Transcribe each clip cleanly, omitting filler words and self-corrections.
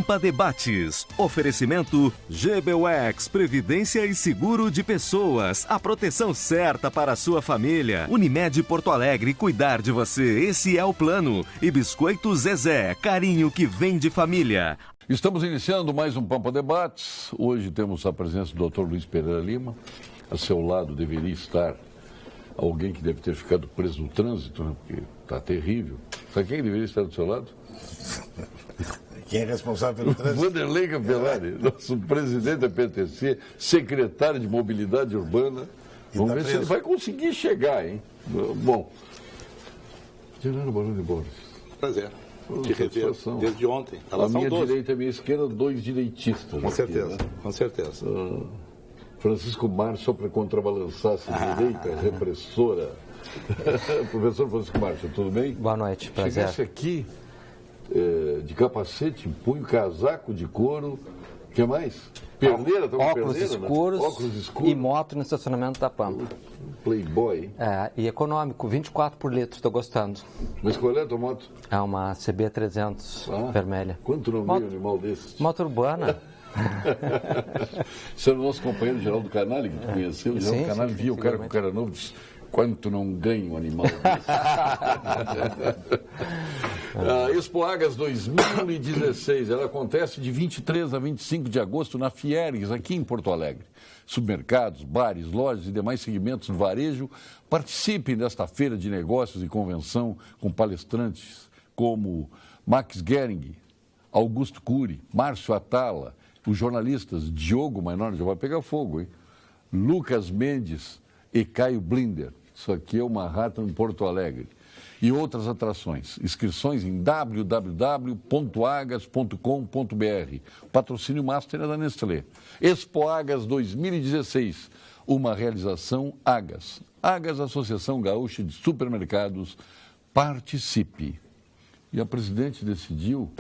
Pampa Debates. Oferecimento GBUX, Previdência e Seguro de Pessoas. A proteção certa para a sua família. Unimed Porto Alegre, cuidar de você. Esse é o plano. E Biscoito Zezé, carinho que vem de família. Estamos iniciando mais um Pampa Debates. Hoje temos a presença do Dr. Luiz Pereira Lima. A seu lado deveria estar alguém que deve ter ficado preso no trânsito, né? Porque está terrível. Sabe quem deveria estar do seu lado? Quem é responsável pelo trânsito? Vanderlei Campelari, nosso presidente da PTC, secretário de Mobilidade Urbana. Vamos ver se ele vai conseguir chegar, hein? Bom, Gerardo Barão de Borges. Prazer. Te rever desde ontem. A minha direita e a minha esquerda, dois direitistas. Com certeza, aqui, né? Com certeza. Francisco Márcio, só para contrabalançar essa direita repressora. Professor Francisco Márcio, tudo bem? Boa noite, prazer. Chegasse aqui de capacete, punho, casaco de couro, o que mais? Perneira, óculos escuros, né? Óculos escuros e moto no estacionamento da Pampa. Playboy. E econômico, 24 por litro, estou gostando. Mas qual é a tua moto? É uma CB300 vermelha. Quanto não veio um animal desse? Moto urbana. Esse era o nosso companheiro Geraldo Canali, que tu conheceu. O Geraldo Canali via o cara com o cara novo e disse: quanto não ganha um animal desse? Expo Agas 2016, ela acontece de 23 a 25 de agosto na Fiergs, aqui em Porto Alegre. Supermercados, bares, lojas e demais segmentos do varejo participem desta feira de negócios e convenção com palestrantes como Max Gering, Augusto Cury, Márcio Atala, os jornalistas Diogo Mainor, já vai pegar fogo, hein? Lucas Mendes e Caio Blinder. Isso aqui é uma rata em Porto Alegre. E outras atrações. Inscrições em www.agas.com.br. Patrocínio Master é da Nestlé. Expo Agas 2016. Uma realização Agas. Agas, Associação Gaúcha de Supermercados. Participe. E a presidente decidiu...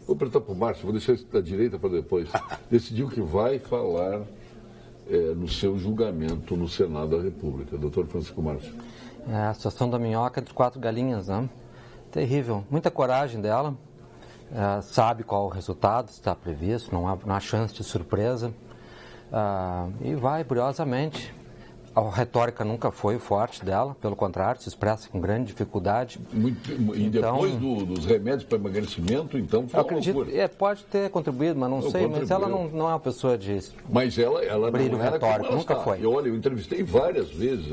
Vou apertar para o Márcio, vou deixar isso da direita para depois. Decidiu que vai falar no seu julgamento no Senado da República. Doutor Francisco Márcio. A situação da minhoca entre quatro galinhas, né? Terrível. Muita coragem dela. Sabe qual o resultado, está previsto, não há chance de surpresa. E vai, curiosamente. A retórica nunca foi forte dela, pelo contrário, se expressa com grande dificuldade. E depois dos remédios para emagrecimento, então, foi uma loucura. Pode ter contribuído, mas não sei, mas ela não é uma pessoa de mas ela brilho não era retórico, nunca foi. Olha, eu entrevistei várias vezes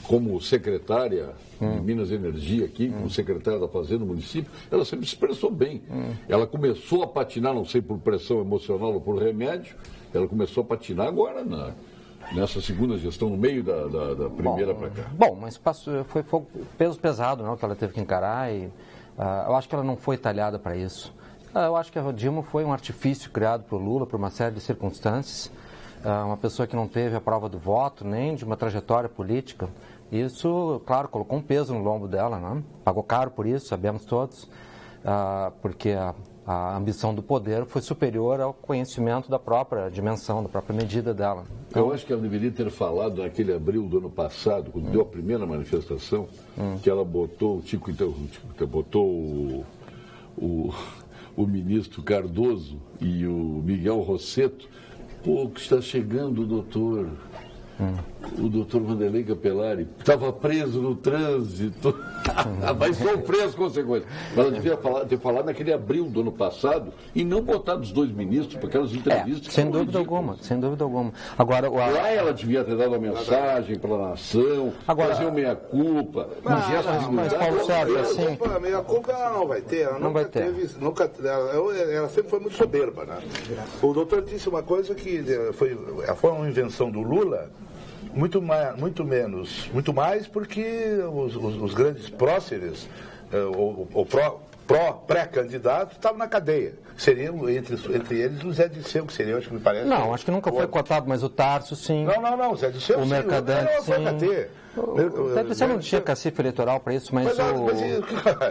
como secretária de Minas e Energia aqui, como secretária da Fazenda do município, ela sempre se expressou bem. Ela começou a patinar, não sei por pressão emocional ou por remédio, ela começou a patinar agora nessa segunda gestão, no meio da primeira para cá. Bom, mas foi peso pesado, né, que ela teve que encarar e eu acho que ela não foi talhada para isso. Eu acho que a Dilma foi um artifício criado por Lula, por uma série de circunstâncias, uma pessoa que não teve a prova do voto, nem de uma trajetória política. Isso, claro, colocou um peso no lombo dela, né? Pagou caro por isso, sabemos todos, porque a ambição do poder foi superior ao conhecimento da própria dimensão, da própria medida dela. Então, eu acho que ela deveria ter falado naquele abril do ano passado, quando deu a primeira manifestação, que ela botou o ministro Cardoso e o Miguel Rosseto. Pô, que está chegando o doutor Vanderlei Campelari, estava preso no trânsito, vai sofrer as consequências. Mas ela devia ter falado naquele abril do ano passado e não botar dos dois ministros para aquelas entrevistas. Sem dúvida alguma. Agora, lá ela devia ter dado a mensagem para a nação, fazer uma meia-culpa. Mas Paulo Sérgio, assim... A meia-culpa ela não vai ter. Ela sempre foi muito soberba, né? O doutor disse uma coisa que foi uma invenção do Lula, muito mais porque os grandes próceres, pré-candidatos, estavam na cadeia. Seriam, entre eles, o Zé Disseu, que seria, acho que me parece... Não, acho que nunca foi cotado, mas o Tarso, sim. Não, o Zé Disseu, o Mercadante, sim. O Disseu não tinha cacife eleitoral para isso, mas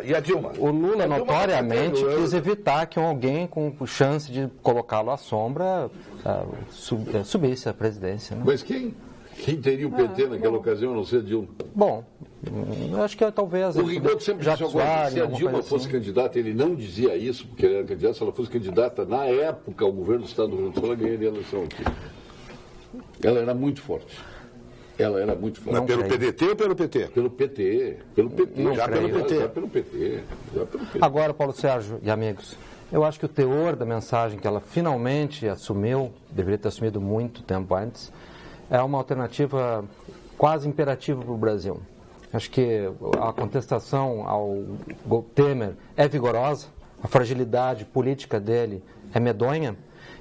e a Dilma? O Lula, notoriamente, quis evitar que alguém com chance de colocá-lo à sombra subisse à presidência. Né? Mas quem? Quem teria o PT naquela ocasião, a não ser Dilma? Bom, eu acho que talvez... O Rigoto sempre disse agora, se a Dilma fosse candidata, ele não dizia isso, porque ele era candidato, se ela fosse candidata, na época, ao governo do Estado do Rio Grande do Sul, ela ganharia a eleição aqui. Ela era muito forte. Ela era muito forte. Mas pelo PDT ou pelo PT? Pelo PT. Pelo PT. Já pelo PT. Já pelo PT. Agora, Paulo Sérgio e amigos, eu acho que o teor da mensagem que ela finalmente assumiu, deveria ter assumido muito tempo antes, é uma alternativa quase imperativa para o Brasil. Acho que a contestação ao Temer é vigorosa, a fragilidade política dele é medonha,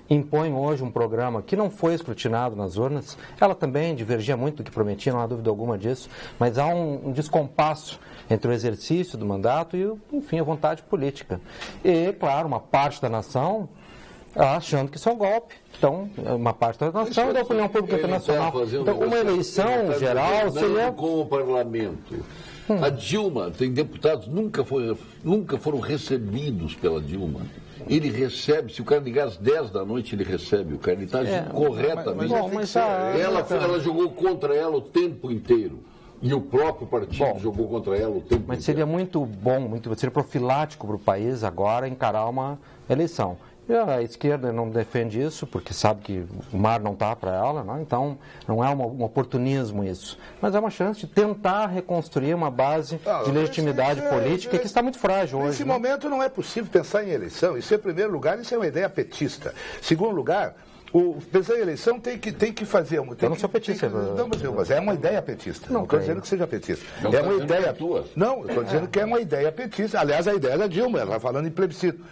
impõe hoje um programa que não foi escrutinado nas urnas. Ela também divergia muito do que prometia, não há dúvida alguma disso, mas há um descompasso entre o exercício do mandato e, enfim, a vontade política. E, claro, uma parte da nação achando que isso é um golpe. Então, uma parte da nação e da opinião pública internacional. Então, uma eleição geral seria... Com o parlamento. A Dilma, tem deputados, nunca foram recebidos pela Dilma. Ele recebe, se o cara ligar às 10 da noite, ele recebe o cara, ele está agindo corretamente. Ela jogou contra ela o tempo inteiro. E o próprio partido jogou contra ela o tempo inteiro. Mas seria muito bom, seria profilático para o país agora encarar uma eleição. E a esquerda não defende isso, porque sabe que o mar não está para ela, não? Então não é um oportunismo isso. Mas é uma chance de tentar reconstruir uma base de legitimidade política que está muito frágil hoje. Nesse momento não é possível pensar em eleição. Isso, em primeiro lugar, isso é uma ideia petista. Segundo lugar, pensar em eleição tem que fazer... Eu não sou petista. Mas é uma ideia petista. Não estou dizendo que seja petista. É uma ideia... Não, eu estou dizendo que é uma ideia petista. Aliás, a ideia da Dilma, ela vai falando em plebiscito.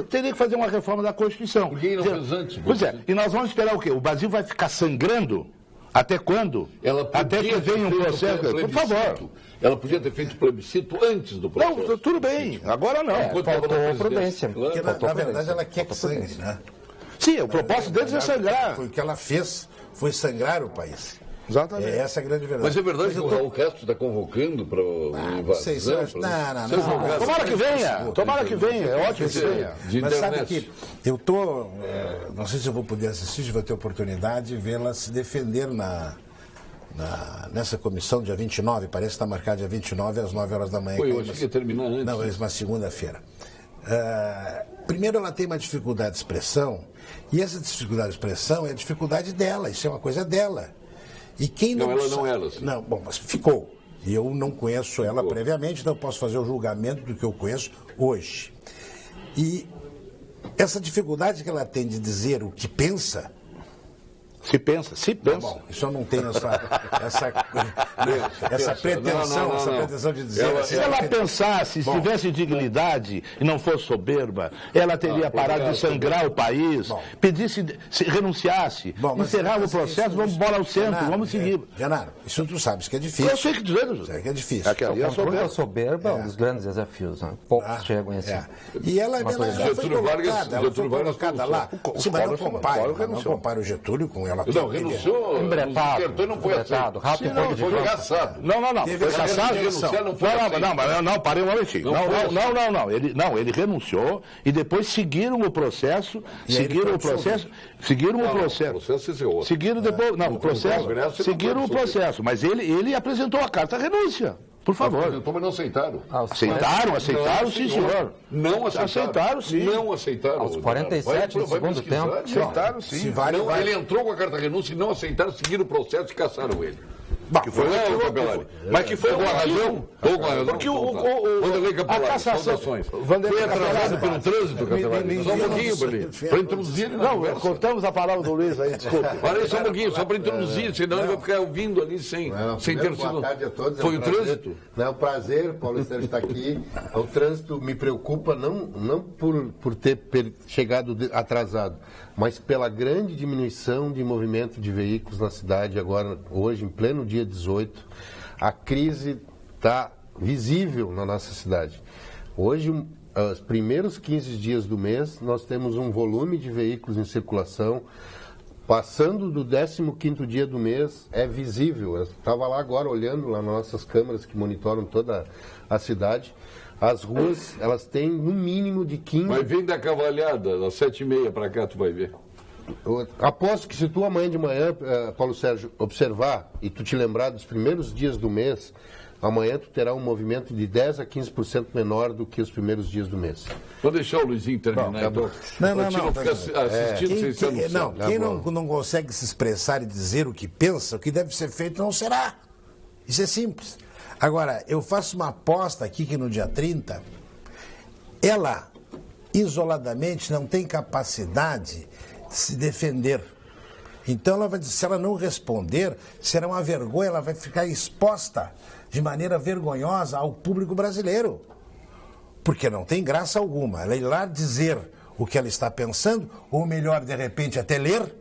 Teria que fazer uma reforma da Constituição. Por que não fez antes? Pois é, e nós vamos esperar o quê? O Brasil vai ficar sangrando? Até quando? Até que venha um processo... Por favor. Ela podia ter feito plebiscito antes do processo. Não, tudo bem. Agora não. Faltou prudência. Porque, na verdade, ela quer que sangre, né? Sim, o propósito deles é sangrar. Foi o que ela fez, foi sangrar o país. Exatamente. Essa é a grande verdade. Mas é verdade que o Raul Castro está convocando para o invasão? Não. Tomara que venha, é ótimo que venha. Mas sabe que eu estou, não sei se eu vou poder assistir, se vou ter oportunidade de vê-la se defender nessa comissão, dia 29, parece que está marcado dia 29 às 9 horas da manhã. Eu achei que ia terminar antes. Não, é uma segunda-feira. Primeiro, ela tem uma dificuldade de expressão, e essa dificuldade de expressão é a dificuldade dela, isso é uma coisa dela. E quem não ela não era assim. Não, bom, mas ficou. E eu não conheço ela previamente, então eu posso fazer o julgamento do que eu conheço hoje. E essa dificuldade que ela tem de dizer o que pensa... Se pensa. Bom, isso eu não tenho essa pretensão de dizer... Se ela pensasse, se tivesse dignidade e não fosse soberba, ela teria parado de sangrar o país, pedisse, renunciasse, encerrava o processo, vamos embora ao centro, vamos seguir. Genaro, isso tu sabes que é difícil. Eu sei que é difícil. A soberba é um dos grandes desafios, né? Poucos chegam a esse. E ela foi colocada lá. Não compara o Getúlio com ela. Não, renunciou. Embrepado. Não foi aceito. Não, foi caçado. Não. Foi caçado. Não, parei um momentinho. Não, ele renunciou e depois seguiram o processo. Seguiram o processo. Mas ele apresentou a carta renúncia. Por favor. Mas não aceitaram. Aceitaram, sim, senhor. Não aceitaram, sim. Não aceitaram. Aos 47 do segundo tempo. Aceitaram, sim. Ele entrou com a carta de renúncia e não aceitaram, seguiram o processo e caçaram ele. Que foi mas que foi com a razão. Porque a cassação foi atrasado pelo trânsito, Capelari. Só um pouquinho, Berlim. Para introduzir. Não, cortamos a palavra do Luiz aí, desculpa. Parei só um pouquinho, só para introduzir, senão ele vai ficar ouvindo ali sem ter sido. Boa tarde a todos. Foi o trânsito? É um prazer, Paulo Sérgio está aqui. O trânsito me preocupa não por ter chegado atrasado, mas pela grande diminuição de movimento de veículos na cidade agora, hoje, em pleno dia 18. A crise está visível na nossa cidade. Hoje, os primeiros 15 dias do mês, nós temos um volume de veículos em circulação. Passando do 15º dia do mês, é visível. Eu estava lá agora olhando lá nas nossas câmeras que monitoram toda a cidade. As ruas, elas têm no mínimo de 15... Mas vem da cavalhada, das 7h30 para cá, tu vai ver. Aposto que se tu amanhã de manhã, Paulo Sérgio, observar e tu te lembrar dos primeiros dias do mês, amanhã tu terá um movimento de 10% a 15% menor do que os primeiros dias do mês. Vou deixar o Luizinho terminar, então. Não. Fica assistindo sem ser anunciado. Quem não consegue se expressar e dizer o que pensa, o que deve ser feito não será. Isso é simples. Agora, eu faço uma aposta aqui que no dia 30, ela, isoladamente, não tem capacidade de se defender. Então, ela vai dizer, se ela não responder, será uma vergonha, ela vai ficar exposta de maneira vergonhosa ao público brasileiro. Porque não tem graça alguma. Ela ir lá dizer o que ela está pensando, ou melhor, de repente, até ler,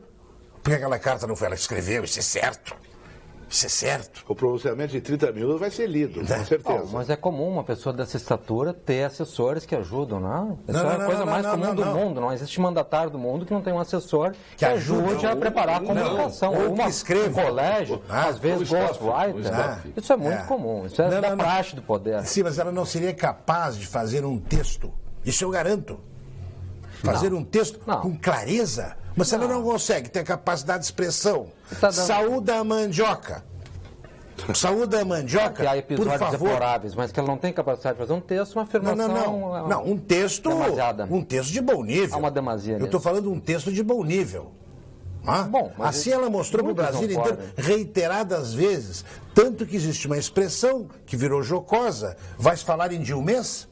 porque aquela carta não foi ela que escreveu, isso é certo. Isso é certo. O pronunciamento de 30 minutos vai ser lido, com certeza. Mas é comum uma pessoa dessa estatura ter assessores que ajudam, não? Isso é a coisa mais comum do mundo. Não existe mandatário do mundo que não tem um assessor que ajude a preparar a comunicação. Ou que escreva. Um colégio, às vezes ghostwriter. Isso é muito comum. Isso é da praxe do poder. Sim, mas ela não seria capaz de fazer um texto. Isso eu garanto. Fazer um texto com clareza. Mas se ela não consegue ter capacidade de expressão, saúda a mandioca. Saúda a mandioca, que há episódios por favor. deploráveis, mas que ela não tem capacidade de fazer um texto, uma afirmação... Não, um texto de bom nível. Há uma demasia Eu estou falando de um texto de bom nível. Bom, assim ela mostrou para o Brasil inteiro, reiteradas vezes, tanto que existe uma expressão que virou jocosa, vais falar em Dilmês?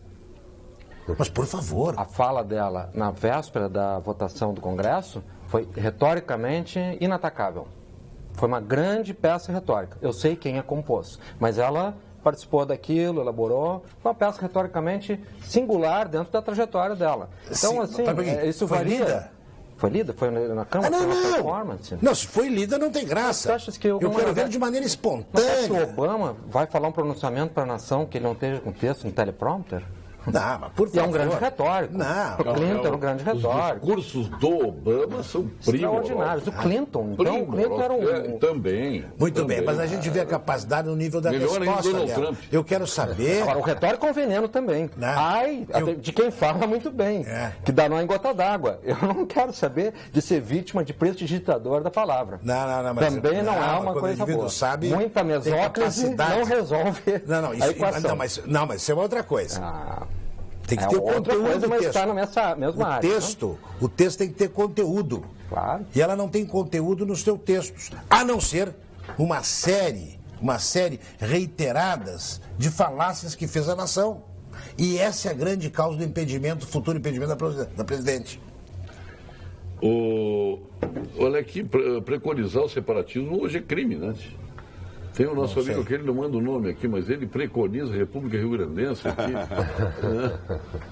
Mas, por favor. A fala dela na véspera da votação do Congresso foi retoricamente inatacável. Foi uma grande peça retórica. Eu sei quem a compôs, mas ela participou daquilo, elaborou. Foi uma peça retoricamente singular dentro da trajetória dela. Então, assim, isso varia. Lida? Foi lida? Foi na Câmara? Foi uma performance? Não, se foi lida, não tem graça. Eu quero ver de maneira espontânea. Mas o Obama vai falar um pronunciamento para a nação que ele não esteja com texto no teleprompter? Não, mas por favor. E é um grande retórico. O Clinton era um grande retórico. Os discursos do Obama são extraordinários. O Clinton, então, o Clinton era um... Também. Muito bem, mas a gente vê a capacidade no nível da resposta dela. Trump. Eu quero saber... Agora, o retórico é um veneno também. De quem fala muito bem, que dá nó em gota d'água. Eu não quero saber de ser vítima de prestidigitador da palavra. Mas também não é uma coisa boa. Sabe, muita mesóclise não resolve a equação. Mas isso é uma outra coisa. Tem que ter outra conteúdo coisa, mas texto. está na mesma área. O texto tem que ter conteúdo. Claro. E ela não tem conteúdo nos seus textos, a não ser uma série reiteradas de falácias que fez a nação. E essa é a grande causa do impedimento, futuro impedimento da presidente. Olha aqui, preconizar o separatismo hoje é crime, né? Tem o nosso amigo que ele não manda o nome aqui, mas ele preconiza a República Rio-Grandense aqui. Né?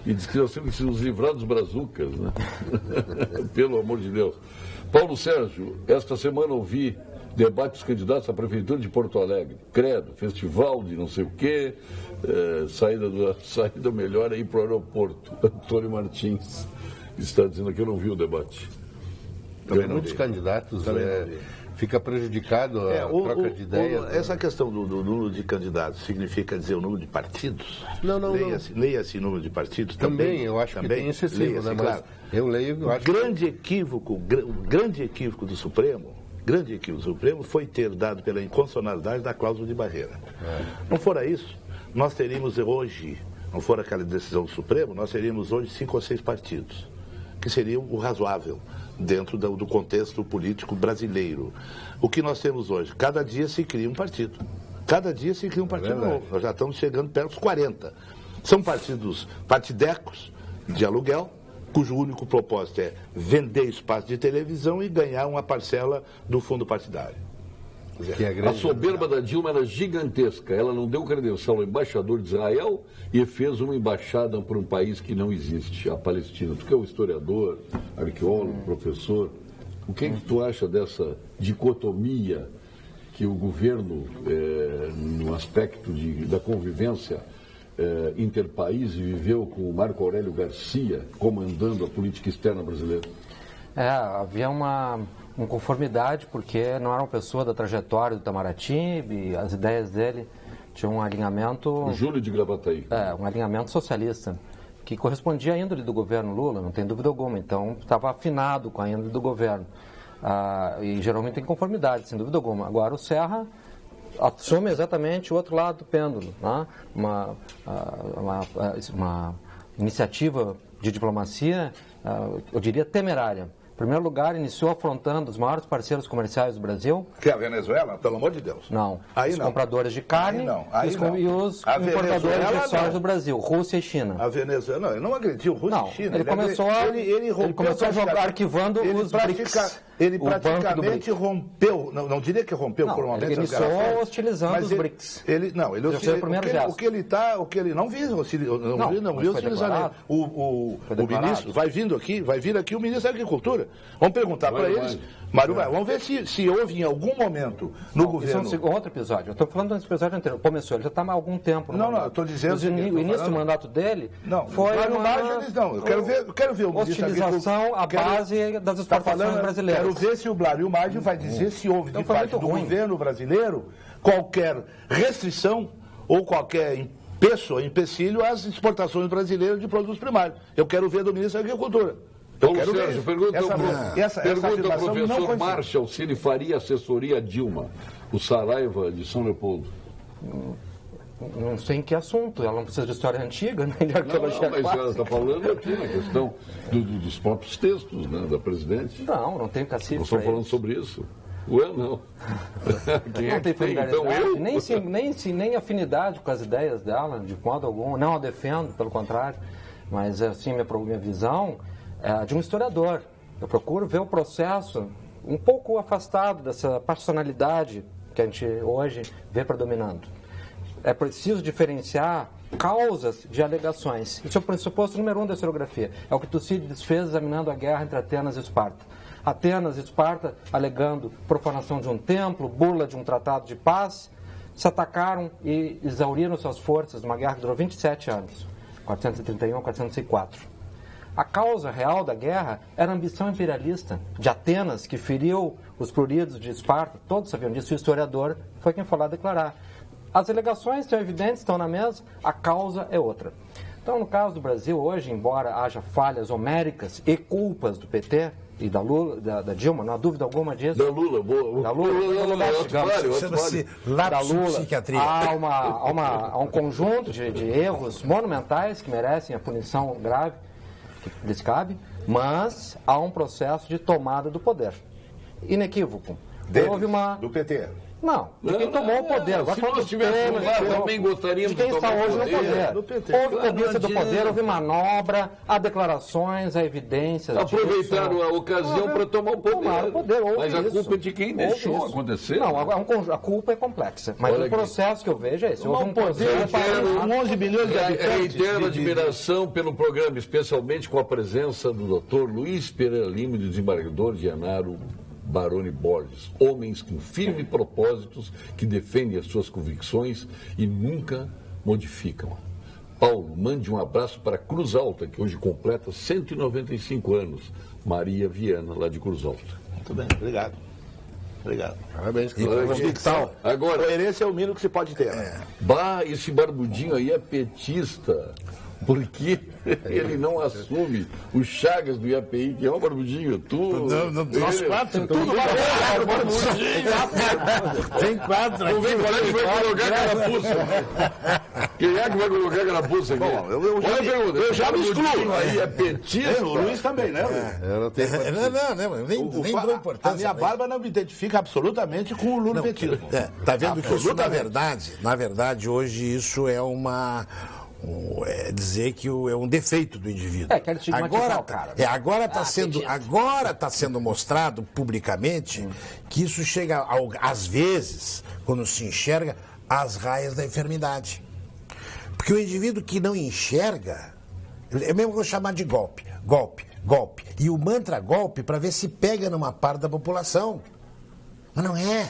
E diz que nós temos que nos livrar dos brazucas, né? Pelo amor de Deus. Paulo Sérgio, esta semana ouvi debate dos candidatos à Prefeitura de Porto Alegre. Credo, festival de não sei o quê, saída melhor aí para o aeroporto. Antônio Martins está dizendo aqui, eu não vi o debate. Muitos candidatos... Fica prejudicado a troca de ideias. Essa questão do número de candidatos significa dizer o número de partidos? Não. Leia-se número de partidos? Também, eu acho que tem excessivo, né? Mas eu leio... O grande equívoco do Supremo foi ter dado pela inconstitucionalidade da cláusula de barreira. Não fora isso, nós teríamos hoje, não fora aquela decisão do Supremo, nós teríamos hoje 5 ou 6 partidos, que seriam o razoável dentro do contexto político brasileiro. O que nós temos hoje? Cada dia se cria um partido. Cada dia se cria um partido novo. Nós já estamos chegando perto dos 40. São partidecos de aluguel, cujo único propósito é vender espaço de televisão e ganhar uma parcela do fundo partidário. A soberba da Dilma era gigantesca. Ela não deu credencial ao embaixador de Israel e fez uma embaixada para um país que não existe, a Palestina. Tu que é um historiador, arqueólogo, professor, o que tu acha dessa dicotomia que o governo, no aspecto da convivência interpaís, viveu com o Marco Aurélio Garcia comandando a política externa brasileira? Havia uma conformidade, porque não era uma pessoa da trajetória do Itamaraty, e as ideias dele tinham um alinhamento... O Júlio de Gravataí. Um alinhamento socialista. que correspondia à índole do governo Lula, não tem dúvida alguma. Então, estava afinado com a índole do governo. E geralmente em conformidade, sem dúvida alguma. Agora, o Serra assume exatamente o outro lado do pêndulo, né? Uma iniciativa de diplomacia, eu diria, temerária. Em primeiro lugar, iniciou afrontando os maiores parceiros comerciais do Brasil. Que é a Venezuela, pelo amor de Deus. Não. Aí os não. compradores de carne e os importadores de soja do Brasil, Rússia e China. A Venezuela, não, ele não agrediu Rússia e China. Ele começou a jogar arquivando os BRICS. Ele praticamente rompeu, não diria que rompeu formalmente. Ele iniciou hostilizando os BRICS. Ele o que ele não viu hostilizando. O ministro vai vir aqui o ministro da Agricultura. Vamos perguntar para eles, vamos ver se houve em algum momento no governo. Isso é um outro episódio. Eu estou falando desse episódio anterior. Começou, ele já está há algum tempo. Eu estou dizendo. O início do mandato dele foi eu quero ver o ministro hostilização à base das exportações brasileiras. Quero ver se o Blário Maggi vai dizer se houve de parte do governo brasileiro qualquer restrição ou qualquer empecilho às exportações brasileiras de produtos primários. Eu quero ver do ministro da Agricultura. Sérgio, pergunta ao professor Marshall se ele faria assessoria a Dilma, o Saraiva de São Leopoldo. Não sei em que assunto, ela não precisa de história antiga, nem de arqueologia clássica. Mas ela está falando aqui na questão dos próprios textos, né, da presidente. Não tem cacife. Nós estamos falando sobre isso. Ué, não. Quem não é que tem? Então eu? Nem afinidade com as ideias dela, de modo algum. Não a defendo, pelo contrário. Mas, assim, minha visão é de um historiador. Eu procuro ver o processo um pouco afastado dessa personalidade que a gente hoje vê predominando. É preciso diferenciar causas de alegações. Isso é o pressuposto número 1 da historiografia. É o que Tucídides fez examinando a guerra entre Atenas e Esparta. Atenas e Esparta alegando profanação de um templo, burla de um tratado de paz, se atacaram e exauriram suas forças numa guerra que durou 27 anos, 431 a 404. A causa real da guerra era a ambição imperialista de Atenas, que feriu os pruridos de Esparta. Todos sabiam disso, o historiador foi quem foi lá declarar. As alegações são evidentes, estão na mesa, a causa é outra. Então, no caso do Brasil, hoje, embora haja falhas homéricas e culpas do PT e da Lula, da Dilma, não há dúvida alguma disso. Da Lula, boa. Da Lula, há um conjunto de erros monumentais que merecem a punição grave que lhes cabe, mas há um processo de tomada do poder. Inequívoco. Do PT. Não, de quem tomou o poder. Se nós tivéssemos lá, também gostaríamos de quem está hoje no poder. Houve cobiça do poder, houve manobra, há declarações, há evidências. Aproveitaram a ocasião para tomar o poder. Mas a culpa é de quem deixou acontecer. Não, a culpa é complexa. Mas o processo que eu vejo é esse. Houve um poder para 11 milhões de habitantes. Reitero admiração pelo programa, especialmente com a presença do Dr. Luiz Pereira Lima, desembargador de Janaro Baroni Borges, homens com firmes propósitos que defendem as suas convicções e nunca modificam. Paulo, mande um abraço para Cruz Alta, que hoje completa 195 anos. Maria Viana, lá de Cruz Alta. Muito bem, obrigado. Parabéns. Agora, coerência é o mínimo que se pode ter. Esse barbudinho aí é petista. Porque ele não assume o Chagas do IAPI, que é um barbudinho. Nós quatro. Tudo Tem quatro. Não vem falar que vai colocar carapuça. Quem é que vai colocar carapuça aqui? Bom, eu já me excluo. Aí é petista. O Luiz também, né? Nem dou importância. A minha barba não me identifica absolutamente com o Lula petismo. Tá vendo que isso, na verdade, hoje isso é dizer que é um defeito do indivíduo. Agora está sendo mostrado publicamente que isso chega, às vezes, quando se enxerga, às raias da enfermidade. Porque o indivíduo que não enxerga, eu mesmo vou chamar de golpe. E o mantra golpe para ver se pega numa parte da população. Mas não é.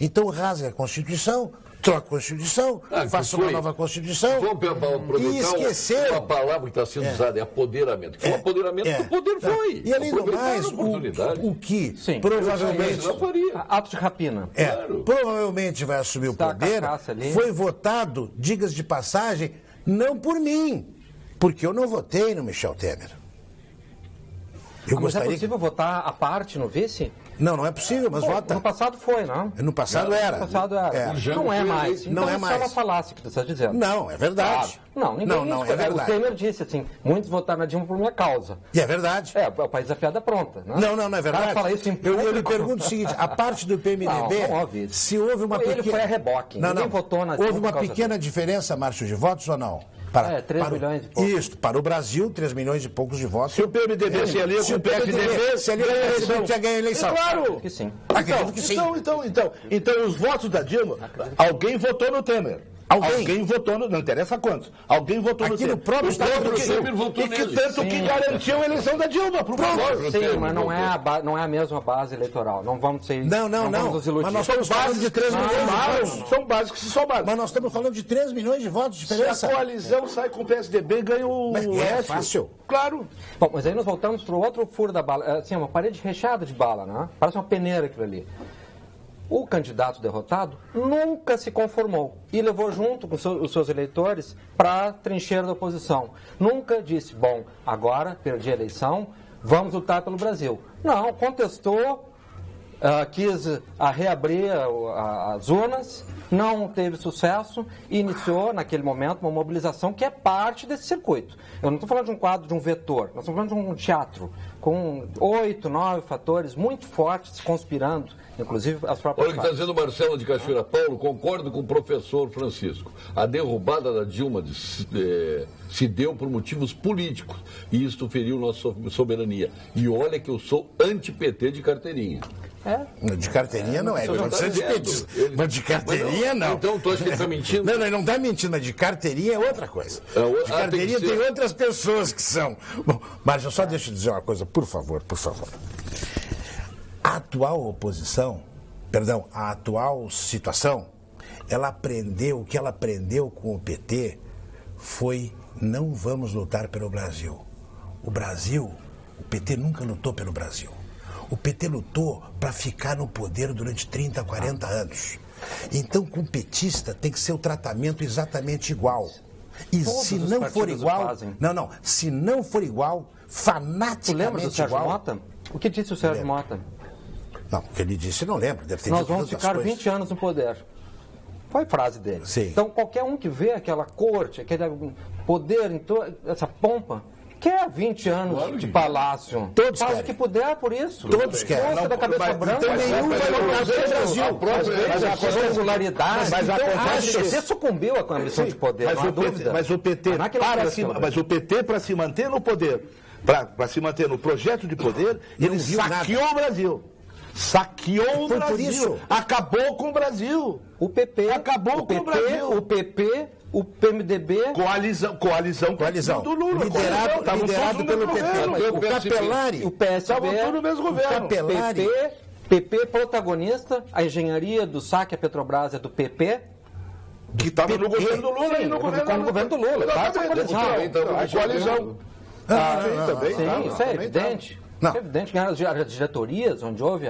Então rasga a Constituição, troca a Constituição, faça uma nova Constituição. Vamos aproveitar uma palavra que está sendo usada, é apoderamento. Que foi o apoderamento do poder foi. E além do mais, o que provavelmente... Ato de rapina. Provavelmente vai assumir o poder, foi votado, diga-se de passagem, não por mim, Porque eu não votei no Michel Temer. Mas é possível votar à parte no vice? Não é possível, mas vota. No passado foi, não? No passado era. No passado era. Não é mais. Então, não é mais. Isso é uma falácia que você está dizendo. Não, é verdade. Não, ninguém não, é verdade. O Temer disse assim, muitos votaram na Dilma por minha causa. E é verdade. O país da piada pronta. Né? Não é verdade. Fala isso em eu lhe pergunto o seguinte, a parte do PMDB, não ouvi isso. Se houve uma pequena... Ele foi a reboque, ninguém votou na Dilma. Houve uma pequena diferença, Márcio, de votos ou não? 3 milhões e poucos. Isso, para o Brasil, 3 milhões e poucos de votos. Se o PMDB se alia com o PSDB, se alia com o PSDB, tinha ganho a eleição. Claro! Que sim. Acredito que sim. Então, os votos da Dilma, alguém votou no Temer. Alguém votou no... Não interessa quantos. Alguém votou no Temer. Aqui no próprio Estado do Temer votou nele. Tanto que garantiu a eleição da Dilma, por favor. Sim, mas não é a mesma base eleitoral. Não vamos ser... Não. Vamos nos iludir. Mas nós estamos falando de 3 milhões de votos. São bases que se somaram. Mas nós estamos falando de 3 milhões de votos de diferença. Se a coalizão sai com o PSDB, ganha o é fácil. Claro. Bom, mas aí nós voltamos para o outro furo da bala. Assim, uma parede recheada de bala, né? Parece uma peneira aquilo ali. O candidato derrotado nunca se conformou e levou junto com os seus eleitores para a trincheira da oposição. Nunca disse, bom, agora perdi a eleição, vamos lutar pelo Brasil. Não, contestou, quis reabrir as urnas, não teve sucesso e iniciou, naquele momento, uma mobilização que é parte desse circuito. Eu não estou falando de um quadro, de um vetor, nós estamos falando de um teatro com 8, 9 fatores muito fortes conspirando, inclusive as próprias... Olha o que está dizendo Marcelo de Cachoeira Paulo, concordo com o professor Francisco. A derrubada da Dilma se deu por motivos políticos e isto feriu nossa soberania. E olha que eu sou anti-PT de carteirinha. De carteirinha não é. Mas de carteirinha não. Então, tu acha que ele está mentindo? Não, ele não está mentindo, mas de carteirinha é outra coisa. De carteirinha tem outras pessoas que são. Bom, mas eu só deixo eu dizer uma coisa, por favor. A atual oposição, a atual situação, o que ela aprendeu com o PT foi não vamos lutar pelo Brasil. O PT nunca lutou pelo Brasil. O PT lutou para ficar no poder durante 30, 40 anos. Então, com o petista tem que ser o tratamento exatamente igual. E se não for igual... Se não for igual, fanaticamente igual... Tu lembra do Sérgio Mota? O que disse o Sérgio Mota? Não, o que ele disse eu não lembro. Deve ter Nós vamos ficar 20 anos no poder. Foi frase dele. Sim. Então, qualquer um que vê aquela corte, aquele poder, essa pompa... Quer 20 anos de palácio. Todos faz querem. O que puder por isso. Todos querem. Não, da cabeça branca. Então nenhum vai lutar pelo Brasil. Mas a regularidade. Você sucumbiu à ambição de poder, mas o PT, para se manter no poder, para se manter no projeto de poder, ele saqueou o Brasil. Saqueou o Brasil. Por isso. Acabou com o Brasil. O PP. Acabou com o Brasil. O PP... O PMDB... Coalizão. Do Lula. Liderado pelo PP. O Capelari... O PSB... Estavam tudo no mesmo governo. O Capelari... PP protagonista, a engenharia do saque à Petrobras é do PP... Que estava no governo do Lula e no governo do Lula. Coalizão. Sim, isso é evidente. É evidente que as diretorias onde houve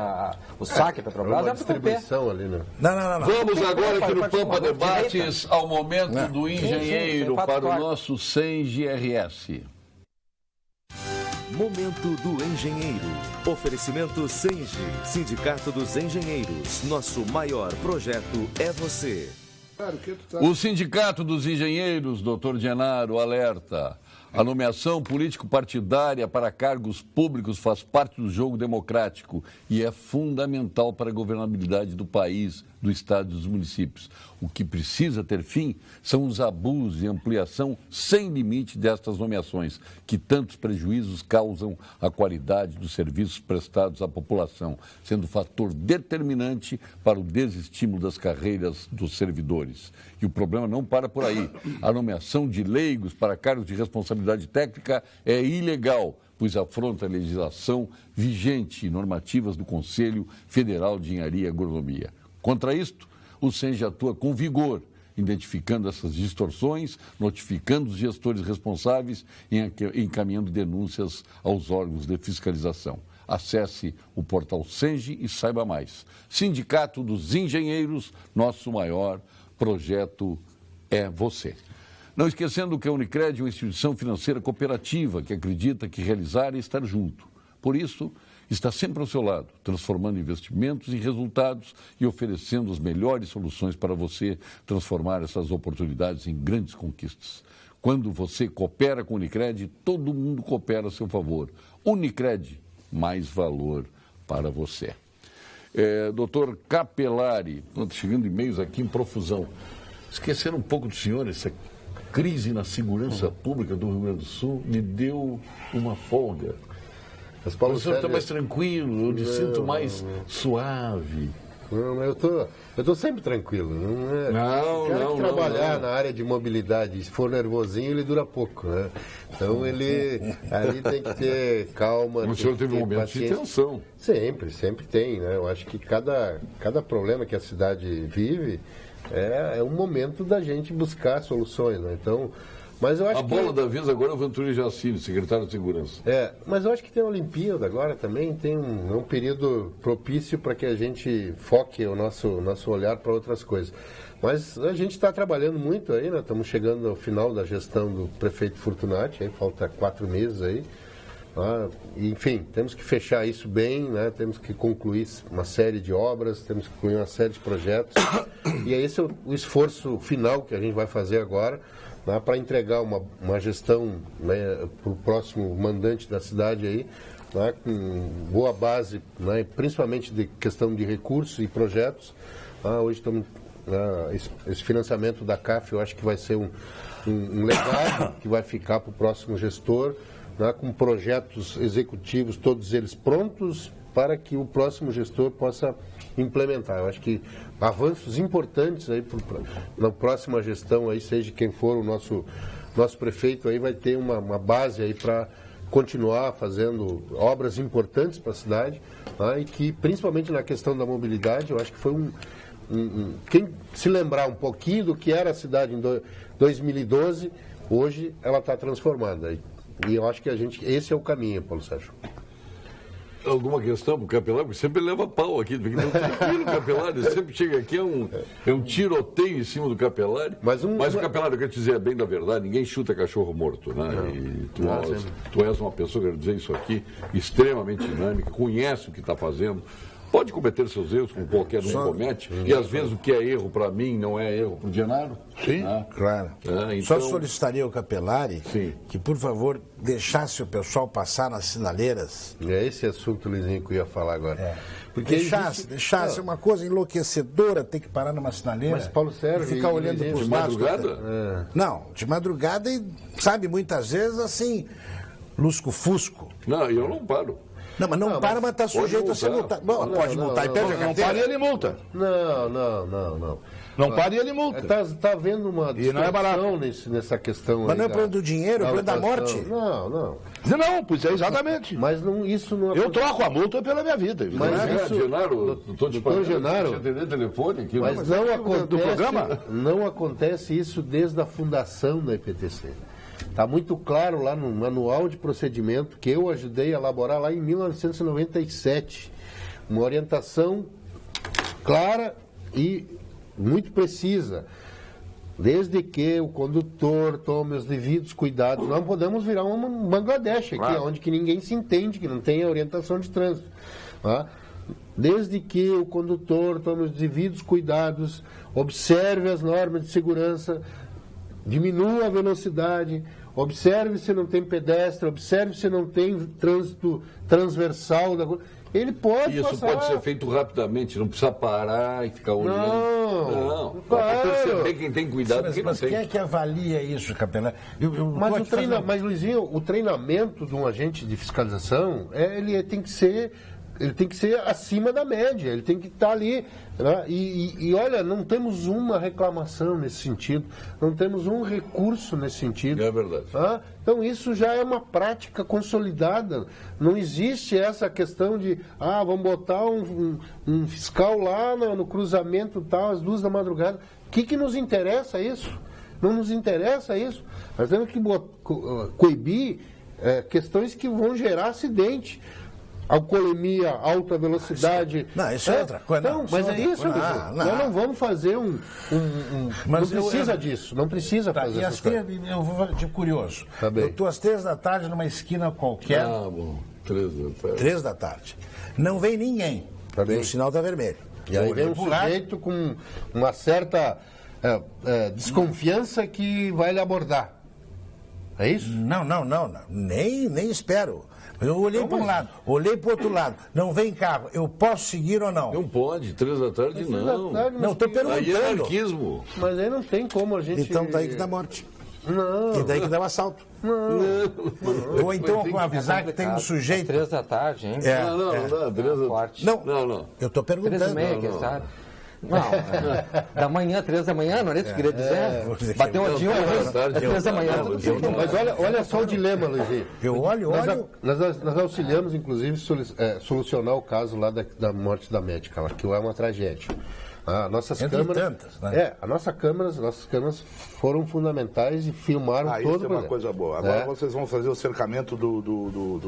o saque à Petrobras é do PP. Ali, né? Não. Vamos agora aqui no Pampa Debates ao momento do engenheiro para o nosso SENGE-RS. Momento do Engenheiro. Oferecimento SENGE, Sindicato dos Engenheiros. Nosso maior projeto é você. O Sindicato dos Engenheiros, doutor Genaro, alerta. A nomeação político-partidária para cargos públicos faz parte do jogo democrático e é fundamental para a governabilidade do país, do Estado e dos municípios. O que precisa ter fim são os abusos e ampliação sem limite destas nomeações, que tantos prejuízos causam à qualidade dos serviços prestados à população, sendo fator determinante para o desestímulo das carreiras dos servidores. E o problema não para por aí. A nomeação de leigos para cargos de responsabilidade técnica é ilegal, pois afronta a legislação vigente e normativas do Conselho Federal de Engenharia e Agronomia. Contra isto, o SENGE atua com vigor, identificando essas distorções, notificando os gestores responsáveis e encaminhando denúncias aos órgãos de fiscalização. Acesse o portal SENGE e saiba mais. Sindicato dos Engenheiros, nosso maior projeto é você. Não esquecendo que a Unicred é uma instituição financeira cooperativa que acredita que realizar é estar junto. Por isso, está sempre ao seu lado, transformando investimentos em resultados e oferecendo as melhores soluções para você transformar essas oportunidades em grandes conquistas. Quando você coopera com a Unicred, todo mundo coopera a seu favor. Unicred, mais valor para você. Doutor Capelari, chegando e-mails aqui em profusão. Esqueceram um pouco do senhor, essa crise na segurança pública do Rio Grande do Sul me deu uma folga. Mas Paulo o senhor está Sérgio... mais tranquilo, eu me sinto mais suave. Não, eu tô sempre tranquilo. Não, trabalhar na área de mobilidade, se for nervosinho, ele dura pouco, né? Então ali tem que ter calma. O senhor teve um momento de tensão. Sempre tem, né? Eu acho que cada problema que a cidade vive é um momento da gente buscar soluções, né? Então, mas eu acho a bola da vez agora é o Venturi Jacini, secretário de Segurança. Mas eu acho que tem a Olimpíada agora também, tem um período propício para que a gente foque o nosso olhar para outras coisas. Mas a gente está trabalhando muito aí, né? Estamos chegando ao final da gestão do prefeito Fortunati, aí falta 4 meses aí. Enfim, temos que fechar isso bem, né? Temos que concluir uma série de obras, temos que concluir uma série de projetos. E é esse o esforço final que a gente vai fazer agora, né, para entregar uma gestão, né, para o próximo mandante da cidade aí, né, com boa base, né, principalmente de questão de recursos e projetos. Hoje estamos, esse financiamento da CAF, eu acho que vai ser um legado que vai ficar para o próximo gestor, né, com projetos executivos, todos eles prontos para que o próximo gestor possa implementar. Eu acho que avanços importantes aí na próxima gestão, aí, seja quem for o nosso prefeito, aí vai ter uma base aí para continuar fazendo obras importantes para a cidade, né, e que, principalmente na questão da mobilidade, eu acho que foi quem se lembrar um pouquinho do que era a cidade em 2012, hoje ela está transformada. E eu acho que esse é o caminho, Paulo Sérgio. Alguma questão para o Capelari? Porque sempre leva pau aqui, porque não tranquilo o Capelari, sempre chega aqui, é um tiroteio em cima do Capelari. Mas o Capelari, eu quero te dizer bem da verdade, ninguém chuta cachorro morto, né? E tu és uma pessoa, quero dizer isso aqui, extremamente dinâmica, conhece o que está fazendo. Pode cometer seus erros, como qualquer um comete, e às vezes o que é erro para mim não é erro para o Genaro. Sim, claro. Então... Só solicitaria ao Capelari que, por favor, deixasse o pessoal passar nas sinaleiras. É esse assunto, Luizinho, que eu ia falar agora. Porque deixasse uma coisa enlouquecedora ter que parar numa sinaleira. Mas, Paulo Sérgio, ficar olhando para os lados. De madrugada? Não, de madrugada e, sabe, muitas vezes assim, lusco-fusco. Não, eu não paro. Não, mas não para, mas está sujeito a ser multado. Pode multar e perde a carteira. Não para e ele multa. Não. Não para e ele multa. Está havendo uma distorção nessa questão. Mas não é problema do dinheiro, é problema da morte? Não. Não, pois é, exatamente. Mas isso não eu troco a multa pela minha vida. Mas Genaro, doutor Genaro, telefone aqui. Mas não acontece isso desde a fundação da EPTC. Está muito claro lá no manual de procedimento que eu ajudei a elaborar lá em 1997. Uma orientação clara e muito precisa. Desde que o condutor tome os devidos cuidados. Não podemos virar um Bangladesh aqui, onde que ninguém se entende, que não tem orientação de trânsito. Tá? Desde que o condutor tome os devidos cuidados, observe as normas de segurança, diminua a velocidade, observe se não tem pedestre, observe se não tem trânsito transversal. Ele pode Isso passar. Pode ser feito rapidamente, não precisa parar e ficar olhando. Não. Claro. Perceber quem tem cuidado e quem não tem. Quem é que avalia isso, Capelari? Luizinho, o treinamento de um agente de fiscalização, ele tem que ser acima da média, ele tem que estar ali, né? E olha, não temos uma reclamação nesse sentido, não temos um recurso nesse sentido. É verdade. Tá? Então isso já é uma prática consolidada, não existe essa questão de, vamos botar um fiscal lá no cruzamento tal, às 2 da madrugada. O que nos interessa isso? Não nos interessa isso. Nós temos que coibir questões que vão gerar acidente. alcoolemia, alta velocidade. Não, isso é outra coisa. Não, mas é isso. Nós não vamos fazer mas não precisa disso. Não precisa fazer e às 3, eu vou de curioso. Tá bem. Eu estou às 3 da tarde numa esquina qualquer. Ah, bom. 3 da tarde. 3 da tarde. Não vem ninguém. Tá bem. E o sinal está vermelho. E aí vem um sujeito com uma certa desconfiança que vai lhe abordar. É isso? Não. Nem espero. Eu olhei para um lado, olhei para o outro lado. Não vem carro. Eu posso seguir ou não? Não pode, 3 da tarde não. Não, estou perguntando. Aí é anarquismo. Mas aí não tem como a gente... Então daí que dá morte. Não. E daí que dá o assalto. Não. Ou então com avisar que tem um sujeito... 3 da tarde, hein? Não, 3 da Forte. Não. Eu estou perguntando. 3h30, quem sabe? Não, da manhã, 3 da manhã, não era isso que eu queria dizer? Bateu a Dilma, é 3 da manhã. Mas olha só o dilema, Luizinho. Eu olho. Nós auxiliamos, inclusive, solucionar o caso lá da morte da médica, lá, que é uma tragédia. Nossas câmeras, tantas, né? nossas câmeras foram fundamentais e filmaram todo isso é uma coisa boa. Agora vocês vão fazer o cercamento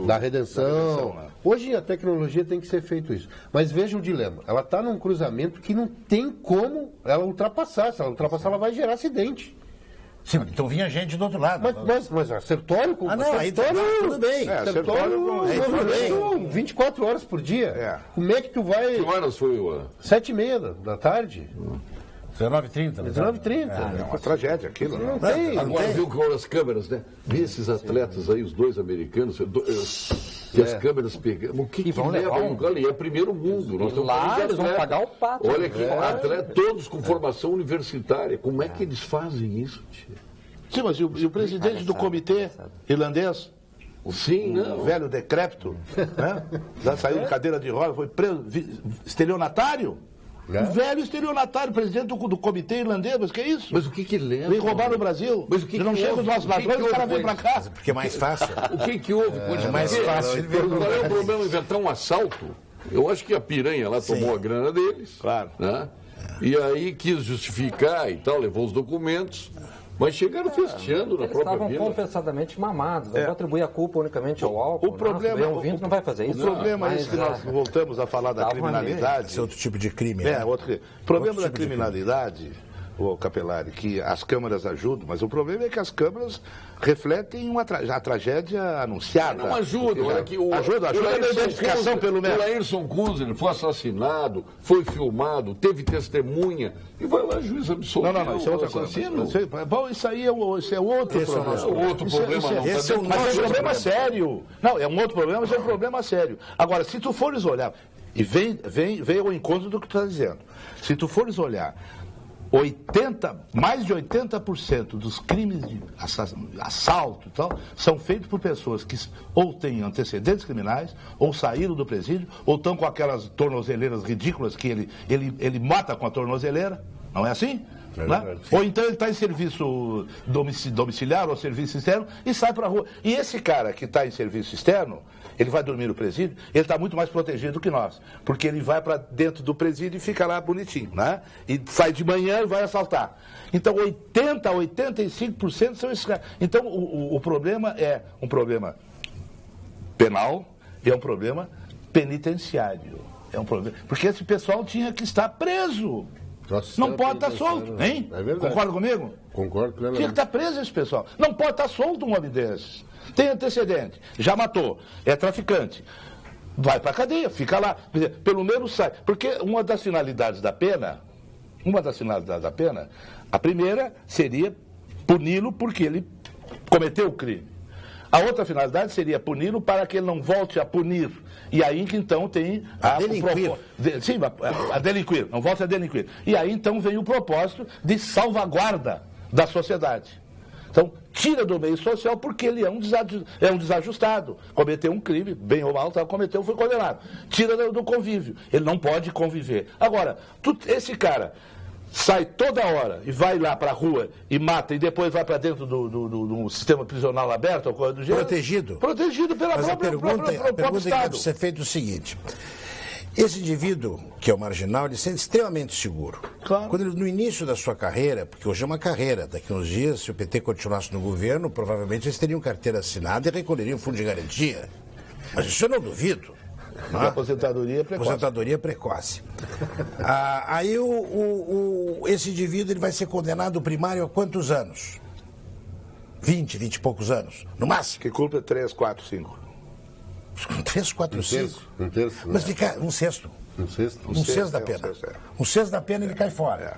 da redenção. Né? Hoje a tecnologia tem que ser feito isso. Mas veja o dilema. Ela está num cruzamento que não tem como ela ultrapassar. Se ela ultrapassar, ela vai gerar acidente. Sim, então vinha gente do outro lado. Mas Sertório... Aí tudo bem. Tudo bem. 24 horas por dia. Como é que tu vai... Que horas foi, 7h30 da tarde. 19h30. 19h30. É uma tragédia aquilo. Não tem. Agora viu com as câmeras, né? Vi esses atletas aí, os 2 americanos, que as câmeras pegam. O que vão leva levar ali? É primeiro mundo. Nós estamos Lá falando de eles vão atleta. pagar o pato. Olha aqui, atleta, todos com formação universitária. Como é que eles fazem isso, tio? Sim, mas e o presidente do comitê irlandês? Sim, não. Velho decrépito, né? Já saiu de cadeira de roda, foi preso, estelionatário. Um velho estelionatário, presidente do comitê irlandês, mas que é isso? Mas o que leva? Vem roubar no Brasil. Mas o que não chegam os nossos ladrões, os caras vêm pra cá. Porque é mais fácil. O que houve? É mais fácil. Qual é o problema de inventar um assalto? Eu acho que a piranha lá tomou a grana deles. Claro. Né? E aí quis justificar e tal, levou os documentos. Mas chegaram festeando na própria Estavam vila. confessadamente mamados. Não vou atribuir a culpa unicamente ao álcool. O problema, não vai fazer isso. O problema é que nós voltamos a falar da criminalidade. Esse é outro tipo de crime. Né? O problema da criminalidade, o Capelari, que as câmeras ajudam, mas o problema é que as câmeras refletem a tragédia anunciada. Não ajudam. Ajuda na identificação, pelo menos. O Laírson Kunzler foi assassinado, foi filmado, teve testemunha, e vai lá, juiz absoluto. Não, isso é outra coisa. Bom, isso aí é outro problema. É outro problema, não. Esse é um problema sério. Não, é um outro problema, mas é um problema sério. Agora, se tu fores olhar, e vem ao encontro do que tu está dizendo, se tu fores olhar, mais de 80% dos crimes de assalto e tal, são feitos por pessoas que ou têm antecedentes criminais, ou saíram do presídio, ou estão com aquelas tornozeleiras ridículas que ele mata com a tornozeleira, não é assim? Né? Ou então ele está em serviço domiciliar ou serviço externo e sai para a rua. E esse cara que está em serviço externo, ele vai dormir no presídio, ele está muito mais protegido do que nós, porque ele vai para dentro do presídio e fica lá bonitinho, né? E sai de manhã e vai assaltar. Então 85% são esses caras. Então o problema é um problema penal e é um problema penitenciário. É um problema, porque esse pessoal tinha que estar preso. Nossa, não pode estar solto, hein? É verdade. Concorda comigo? Concordo plenamente. Tinha que estar preso esse pessoal. Não pode estar solto um homem desses. Tem antecedente, já matou, é traficante. Vai para a cadeia, fica lá. Pelo menos sai. Porque uma das finalidades da pena, a primeira seria puni-lo porque ele cometeu o crime. A outra finalidade seria puni-lo para que ele não volte a punir. E aí que então tem a delinquir. Sim, a delinquir, não volte a delinquir. E aí então vem o propósito de salvaguarda da sociedade. Então, tira do meio social porque ele é um desajustado. Cometeu um crime, bem ou mal, cometeu, foi condenado. Tira do convívio. Ele não pode conviver. Agora, esse cara sai toda hora e vai lá para a rua e mata e depois vai para dentro do sistema prisional aberto, ou coisa do jeito. Protegido pela Mas própria a pergunta que deve ser feita é o seguinte. Esse indivíduo, que é o marginal, ele se sente extremamente seguro. Claro. Quando ele, no início da sua carreira, porque hoje é uma carreira, daqui a uns dias, se o PT continuasse no governo, provavelmente eles teriam carteira assinada e recolheriam fundo de garantia. Mas isso eu não duvido. A aposentadoria precoce. Aposentadoria precoce. Aí esse indivíduo ele vai ser condenado primário a quantos anos? 20 e poucos anos, no máximo. Que cumpre 3, 4, 5. 3, 4, 5. Um terço. Mas fica um sexto. Um sexto? Um sexto da pena. Um sexto da pena ele cai fora.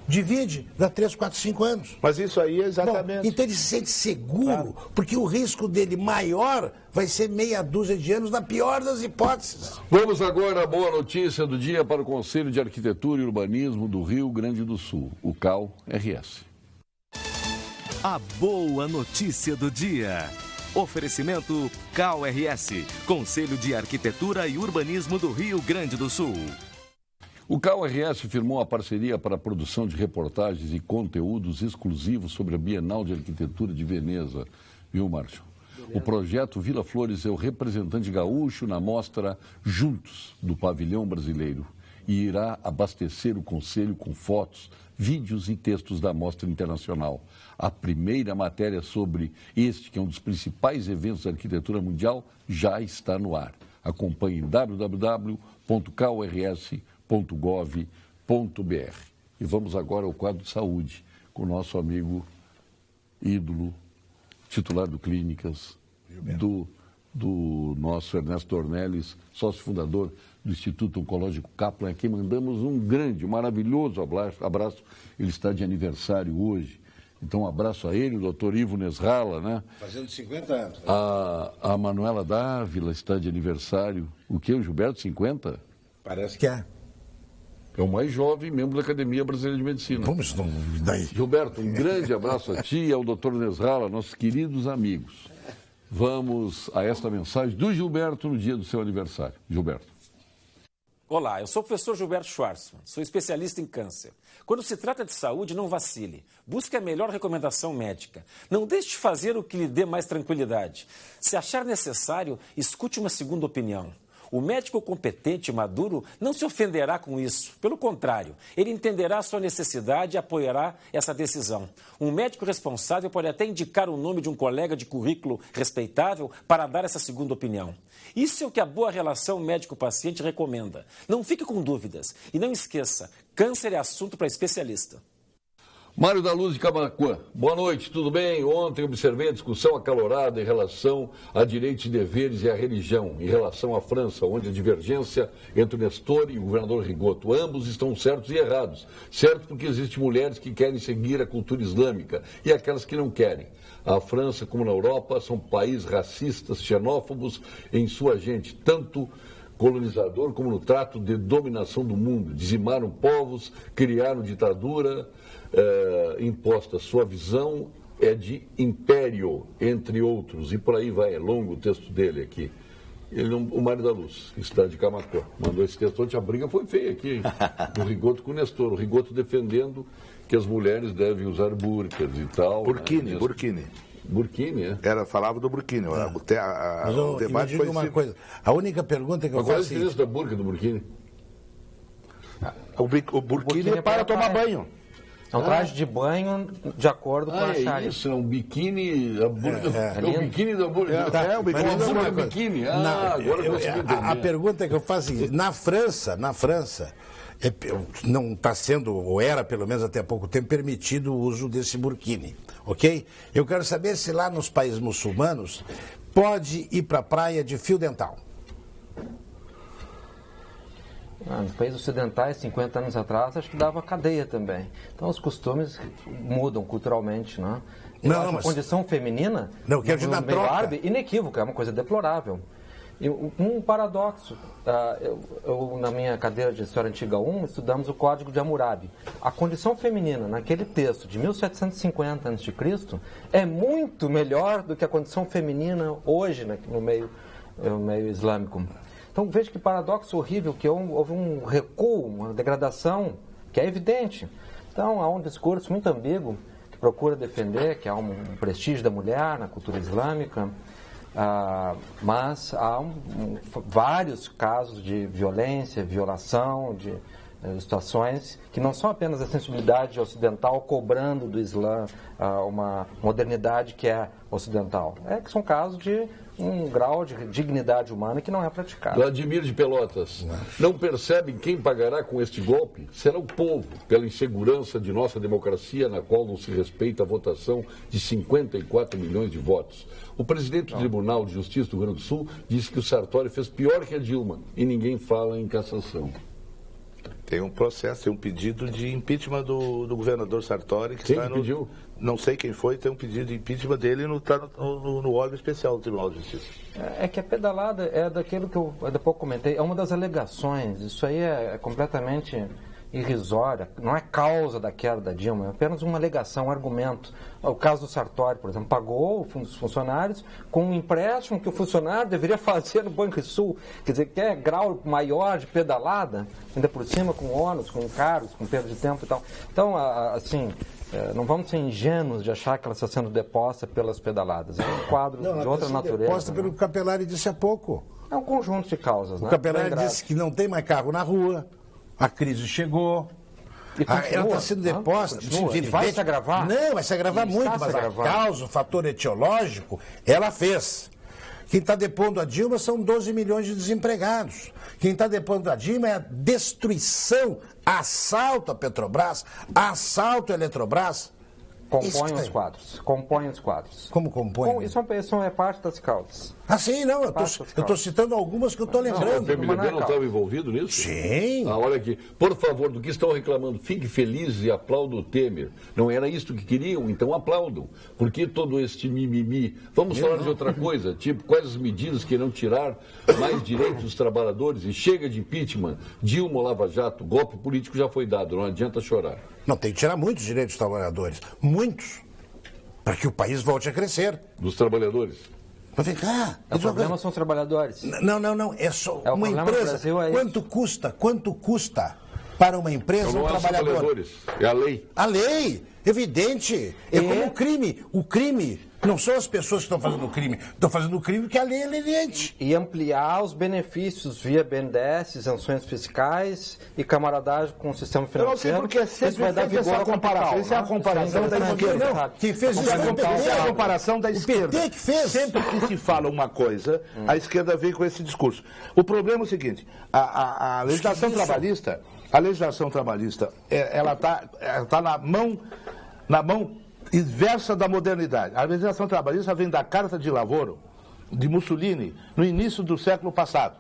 Divide, dá 3, 4, 5 anos. Mas isso aí é exatamente... Bom, então ele se sente seguro, porque o risco dele maior vai ser meia dúzia de anos, na pior das hipóteses. Vamos agora à boa notícia do dia para o Conselho de Arquitetura e Urbanismo do Rio Grande do Sul, o CAU-RS. A boa notícia do dia. Oferecimento CAU-RS, Conselho de Arquitetura e Urbanismo do Rio Grande do Sul. O CAU-RS firmou a parceria para a produção de reportagens e conteúdos exclusivos sobre a Bienal de Arquitetura de Veneza, viu, Márcio? O projeto Vila Flores é o representante gaúcho na mostra Juntos, do Pavilhão Brasileiro, e irá abastecer o Conselho com fotos, vídeos e textos da Mostra Internacional. A primeira matéria sobre este, que é um dos principais eventos da arquitetura mundial, já está no ar. Acompanhe em www.caurs.gov.br. E vamos agora ao quadro de saúde, com o nosso amigo ídolo, titular do Clínicas, do nosso Ernesto Ornelis, sócio fundador do Instituto Oncológico Kaplan, a quem mandamos um grande, maravilhoso abraço. Ele está de aniversário hoje. Então, um abraço a ele, o doutor Ivo Nesralla, né? Fazendo 50 anos. A Manuela Dávila está de aniversário. O quê? O Gilberto, 50? Parece que é. É o mais jovem membro da Academia Brasileira de Medicina. Vamos, não, daí. Gilberto, um grande abraço a ti e ao doutor Nesralla, nossos queridos amigos. Vamos a esta mensagem do Gilberto no dia do seu aniversário. Gilberto. Olá, eu sou o professor Gilberto Schwarzman, sou especialista em câncer. Quando se trata de saúde, não vacile. Busque a melhor recomendação médica. Não deixe de fazer o que lhe dê mais tranquilidade. Se achar necessário, escute uma segunda opinião. O médico competente e maduro não se ofenderá com isso. Pelo contrário, ele entenderá a sua necessidade e apoiará essa decisão. Um médico responsável pode até indicar o nome de um colega de currículo respeitável para dar essa segunda opinião. Isso é o que a boa relação médico-paciente recomenda. Não fique com dúvidas e não esqueça, câncer é assunto para especialista. Mário da Luz de Camaquã, boa noite, tudo bem? Ontem observei a discussão acalorada em relação a direitos e deveres e a religião, em relação à França, onde a divergência entre o Nestor e o governador Rigoto, ambos estão certos e errados. Certo porque existem mulheres que querem seguir a cultura islâmica e aquelas que não querem. A França, como na Europa, são países racistas, xenófobos em sua gente, tanto colonizador como no trato de dominação do mundo. Dizimaram povos, criaram ditadura imposta. Sua visão é de império, entre outros, e por aí vai, é longo o texto dele aqui. O Mário da Luz, que está de Camaquã, mandou esse texto. Ontem a briga foi feia aqui, hein? Do Rigoto com o Nestor. O Rigoto defendendo que as mulheres devem usar burcas e tal. Burkini. Burkini, é? Falava do burkini. O debate foi... uma coisa. A única pergunta que eu faço... Qual é a diferença da burca e do burkini? O burkini é para tomar banho. É um traje de banho de acordo com a Sharia. Isso, é um biquíni. É o biquíni da burca. É o biquíni. Agora eu consegui entender. A pergunta que eu faço é a seguinte: na França, não está sendo, ou era pelo menos até há pouco tempo, permitido o uso desse burkini, ok? Eu quero saber se lá nos países muçulmanos pode ir para a praia de fio dental. Nos países ocidentais, 50 anos atrás, acho que dava cadeia também. Então os costumes mudam culturalmente, né? A condição feminina, não, quero dizer, no meio árabe, inequívoca, é uma coisa deplorável. E um paradoxo, eu na minha cadeira de História Antiga 1, estudamos o Código de Hammurabi. A condição feminina, naquele texto de 1750 a.C., é muito melhor do que a condição feminina hoje, no meio islâmico. Então veja que paradoxo horrível, que houve um recuo, uma degradação, que é evidente. Então há um discurso muito ambíguo que procura defender que há um prestígio da mulher na cultura islâmica, mas há vários casos de violência, violação situações que não são apenas a sensibilidade ocidental cobrando do Islã uma modernidade que é ocidental. Que são casos de um grau de dignidade humana que não é praticado. Vladimir de Pelotas, não percebem quem pagará com este golpe? Será o povo, pela insegurança de nossa democracia, na qual não se respeita a votação de 54 milhões de votos. O presidente do Tribunal de Justiça do Rio Grande do Sul disse que o Sartori fez pior que a Dilma e ninguém fala em cassação. Tem um processo, tem um pedido de impeachment do governador Sartori. Quem pediu? Não sei quem foi, tem um pedido de impeachment dele no órgão especial do Tribunal de Justiça. Que a pedalada é daquilo que eu há pouco comentei, é uma das alegações. Isso aí é completamente irrisória, não é causa da queda da Dilma, é apenas uma alegação, um argumento. O caso do Sartori, por exemplo, pagou os funcionários com um empréstimo que o funcionário deveria fazer no Banrisul, quer dizer, que é grau maior de pedalada, ainda por cima com ônus, com encargos, com perda de tempo e tal. Então, assim, não vamos ser ingênuos de achar que ela está sendo deposta pelas pedaladas. É um quadro de outra natureza. Deposta pelo que o Capelari disse há pouco. É um conjunto de causas. O Capelari disse que não tem mais carro na rua. A crise chegou. Ela está sendo deposta. Vai se agravar? Não, vai se agravar muito, mas a causa, o fator etiológico, ela fez. Quem está depondo a Dilma são 12 milhões de desempregados. Quem está depondo a Dilma é a destruição, assalto à Petrobras, assalto à Eletrobras. Compõe os quadros. Compõe os quadros. Como compõe? Isso é parte das causas. Sim, não, eu estou citando algumas que eu estou lembrando. O PMDB não estava envolvido nisso? Sim. Olha aqui, por favor, do que estão reclamando, fique feliz e aplauda o Temer. Não era isto que queriam? Então aplaudam. Por que todo este mimimi? Vamos falar de outra coisa, tipo, quais as medidas que irão tirar mais direitos dos trabalhadores? E chega de impeachment, Dilma, Lava Jato, golpe político já foi dado, não adianta chorar. Não, tem que tirar muitos direitos dos trabalhadores. Muitos. Para que o país volte a crescer. Dos trabalhadores? Mas vem cá. O problema são os trabalhadores. Não. É só uma empresa. Quanto custa para uma empresa um trabalhador? Não são trabalhadores, é a lei. A lei, evidente. É como o crime. O crime não são as pessoas que estão fazendo o crime. Estão fazendo o crime porque a lei é leniente. E ampliar os benefícios via BNDES, isenções fiscais e camaradagem com o sistema financeiro. Eu não sei porque sempre vai dar vigor à comparação. Isso é a comparação da esquerda. Quem fez isso foi o PT. É a comparação da esquerda. O PT que fez. Sempre que se fala uma coisa, a esquerda vem com esse discurso. O problema é o seguinte, a legislação trabalhista, ela está na mão inversa da modernidade. A legislação trabalhista vem da Carta de Lavoro, de Mussolini, no início do século passado.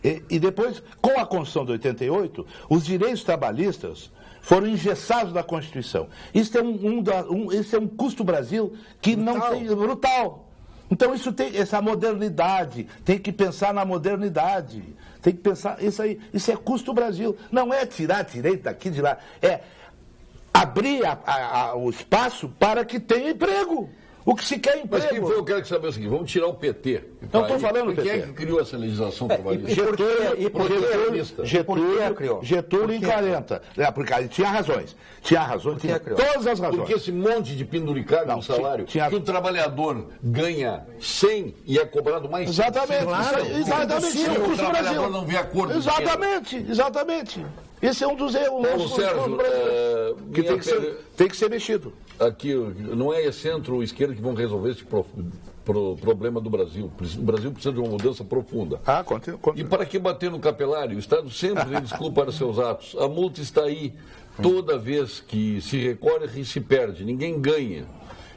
E depois, com a Constituição de 88, os direitos trabalhistas foram engessados na Constituição. Isso é um custo Brasil que brutal. Não tem... Brutal. Então isso tem essa modernidade, tem que pensar na modernidade, tem que pensar isso aí, isso é custo Brasil, não é tirar direito daqui de lá, é abrir o espaço para que tenha emprego. O que se quer é emprego. Mas quem foi, eu quero saber o seguinte, vamos tirar o PT. Não estou falando do PT. Quem é que criou essa legislação trabalhista? Getúlio em 40. Porque aí tinha razões. Tinha todas as razões. Porque esse monte de penduricado no salário, que o trabalhador ganha 100 e é cobrado mais 100. Exatamente. O trabalhador não vê acordo. Exatamente. Esse é um dos erros. Paulo Sérgio, que tem que ser mexido. Aqui, não é centro ou esquerda que vão resolver esse problema do Brasil. O Brasil precisa de uma mudança profunda. Continua. E para que bater no Capelari? O Estado sempre tem desculpa para seus atos. A multa está aí. Toda vez que se recorre, se perde. Ninguém ganha.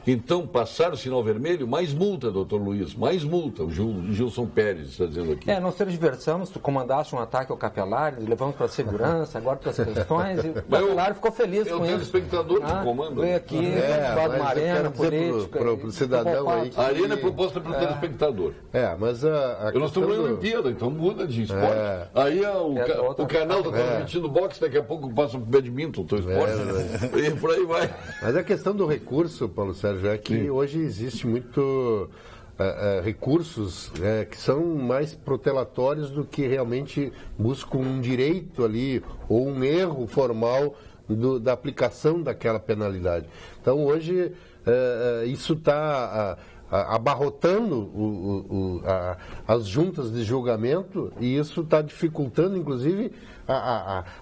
Então, passar o sinal vermelho, mais multa, doutor Luiz, mais multa. O Gilson Pérez está dizendo aqui. Nós tergiversamos, tu comandaste um ataque ao Capelari, levamos para a segurança, agora para as questões, e o Capelari ficou feliz com isso. É o telespectador que comanda. Veio aqui, do uma arena política. Para o cidadão aí. A arena é proposta pelo telespectador. Mas nós estamos na Olimpíada, então muda de esporte. Aí o canal está transmitindo boxe, daqui a pouco passa para o badminton, o esporte. E por aí vai. Mas a questão do recurso, Paulo Sérgio, é que hoje existe muito recursos que são mais protelatórios do que realmente buscam um direito ali ou um erro formal da aplicação daquela penalidade. Então hoje isso está abarrotando as juntas de julgamento, e isso está dificultando, inclusive,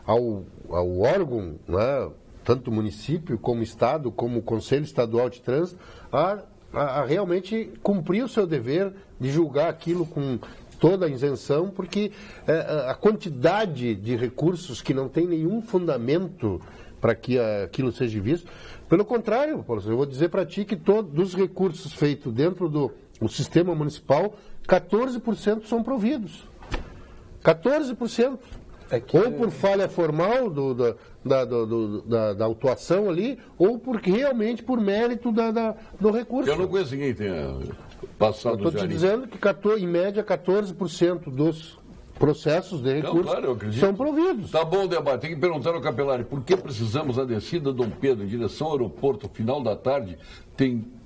ao órgão, né, tanto o município como o Estado, como o Conselho Estadual de Trânsito, a realmente cumprir o seu dever de julgar aquilo com toda a isenção, porque a quantidade de recursos que não tem nenhum fundamento para que aquilo seja visto. Pelo contrário, Paulo, eu vou dizer para ti que todos os recursos feitos dentro do sistema municipal, 14% são providos. 14%. Ou por falha formal da autuação ali, ou porque realmente por mérito do recurso. Eu não conheço ninguém que tenha passado já. Estou te dizendo que, em média, 14% dos processos de recursos são providos. Tá bom o debate. Tem que perguntar ao Capelari por que precisamos a descida Dom Pedro em direção ao aeroporto, final da tarde,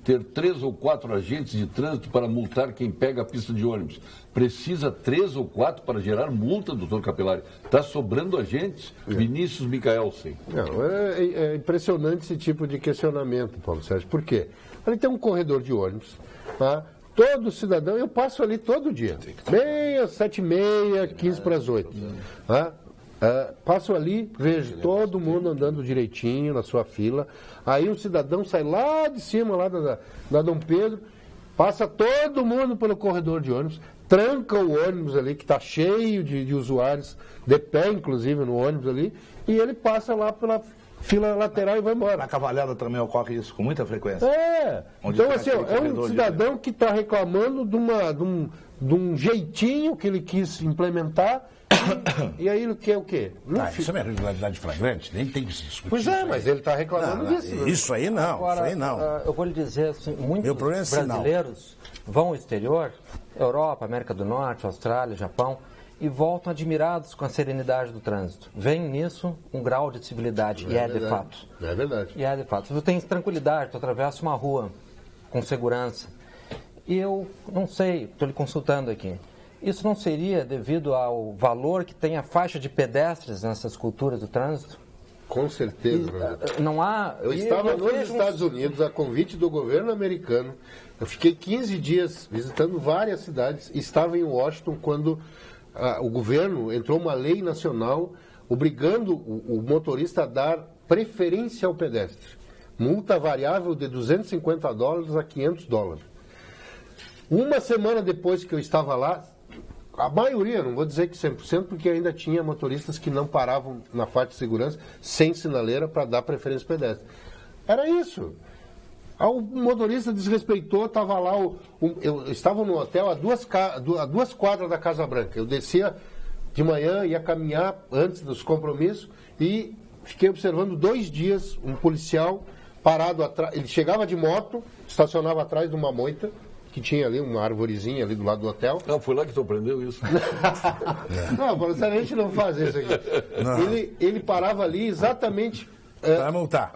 ter 3 ou 4 agentes de trânsito para multar quem pega a pista de ônibus. Precisa 3 ou 4 para gerar multa, doutor Capelari? Está sobrando agentes? Vinícius Micaelsen. Não, é impressionante esse tipo de questionamento, Paulo Sérgio. Por quê? Ali tem um corredor de ônibus, tá? Todo cidadão, eu passo ali todo dia, bem às 7h30, 15 para as 8. Tá? Passo ali, vejo todo mundo andando direitinho na sua fila. Aí o cidadão sai lá de cima, lá da Dom Pedro, passa todo mundo pelo corredor de ônibus, tranca o ônibus ali, que está cheio de usuários, de pé inclusive no ônibus ali, e ele passa lá pela fila lateral e vai embora. Na Cavalhada também ocorre isso com muita frequência. Então, assim, é um cidadão que está reclamando de um jeitinho que ele quis implementar. E aí ele quer o quê? Isso é uma irregularidade flagrante, nem tem que se discutir. Pois é, mas ele está reclamando disso. Né? Isso aí não, Agora, isso aí não. Eu vou lhe dizer assim, muitos é brasileiros vão ao exterior, Europa, América do Norte, Austrália, Japão, e voltam admirados com a serenidade do trânsito. Vem nisso um grau de civilidade, de fato. É verdade. E é de fato. Tu tens tranquilidade, tu atravessa uma rua com segurança. E eu não sei, estou lhe consultando aqui, isso não seria devido ao valor que tem a faixa de pedestres nessas culturas do trânsito? Com certeza. Não há... Eu estava nos Estados Unidos, a convite do governo americano. Eu fiquei 15 dias visitando várias cidades. Estava em Washington quando o governo entrou uma lei nacional obrigando o motorista a dar preferência ao pedestre. Multa variável de $250 a $500. Uma semana depois que eu estava lá, a maioria, não vou dizer que 100%, porque ainda tinha motoristas que não paravam na faixa de segurança sem sinaleira para dar preferência ao pedestre. Era isso. O motorista desrespeitou, estava lá, eu estava no hotel a duas quadras da Casa Branca. Eu descia de manhã, ia caminhar antes dos compromissos e fiquei observando 2 dias um policial parado atrás. Ele chegava de moto, estacionava atrás de uma moita, que tinha ali uma arvorezinha ali do lado do hotel. Não, foi lá que tu aprendeu isso. Não, Paulo, a gente não faz isso aqui. Ele parava ali exatamente para multar.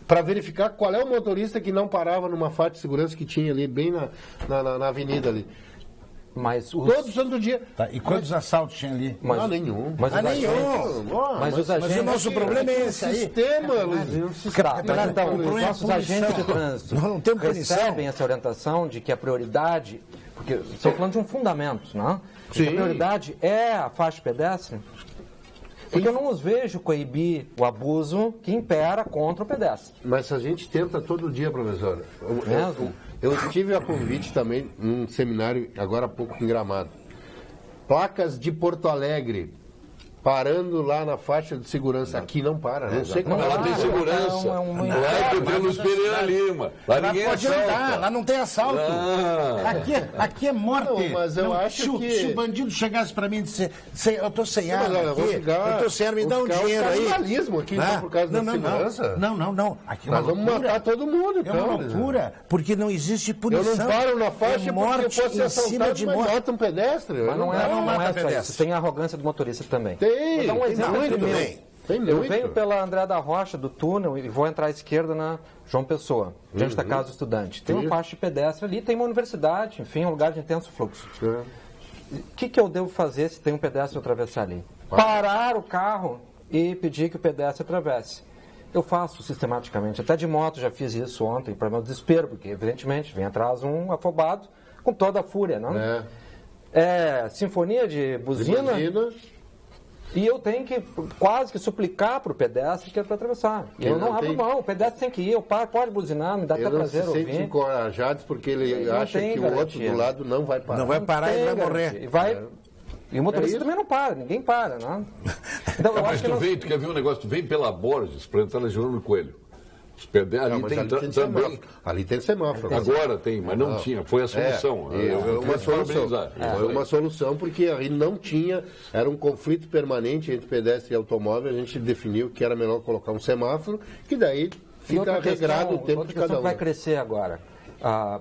Para verificar qual é o motorista que não parava numa faixa de segurança que tinha ali, bem na avenida ali. Mas todo santo dia. Tá, e quantos assaltos tinha ali? Nenhum. Mas o nosso problema é esse aí. Então, os nossos agentes de trânsito recebem essa orientação de que a prioridade, porque estou falando de um fundamento, não? Sim. A prioridade é a faixa pedestre. Porque eu não os vejo coibir o abuso que impera contra o pedestre. Mas a gente tenta todo dia, professor. Eu estive a convite também num seminário, agora há pouco, em Gramado. Placas de Porto Alegre, parando lá na faixa de segurança. Aqui não para, né? Não sei como ela tem segurança. Lá é o Luiz Pereira Lima. Lá ninguém pode andar, lá não tem assalto. Aqui é morte. Não, mas eu acho que... Se o bandido chegasse para mim e dissesse, eu estou sem arma aqui, eu estou sem arma, me dá um dinheiro aí. Canibalismo aqui, então, por causa da segurança. Não. Aqui nós vamos matar todo mundo, então. É uma loucura, porque não existe punição. Eu não paro na faixa porque eu posso ser assaltado, mas mata um pedestre. Mas não é só isso. Tem a arrogância do motorista também. Tem. Vou dar um exemplo muito meu. bem. Eu venho pela André da Rocha, do túnel, e vou entrar à esquerda na João Pessoa, diante da Casa do Estudante. Tem uma faixa de pedestre ali, tem uma universidade, enfim, um lugar de intenso fluxo. O que eu devo fazer se tem um pedestre atravessar ali? Parar o carro e pedir que o pedestre atravesse. Eu faço sistematicamente, até de moto já fiz isso ontem, para meu desespero, porque evidentemente vem atrás um afobado com toda a fúria, não? Sinfonia de buzina. E eu tenho que quase que suplicar para o pedestre que é para atravessar. E eu não abro mão, o pedestre tem que ir, eu paro, pode buzinar, me dá até prazer ouvir. Eles se sentem encorajados porque ele acha que o outro do lado não vai parar. Não vai parar e vai morrer. E o motorista também não para, ninguém para, não? Então, eu acho que tu quer ver um negócio? Tu vem pela Borges para entrar na Jerônimo Coelho. Ali tem semáforo. Agora tem, mas não tinha. Foi a solução. Foi uma solução porque ali não tinha, era um conflito permanente entre pedestre e automóvel. A gente definiu que era melhor colocar um semáforo, que daí fica regrado o tempo de cada um. Vai crescer agora,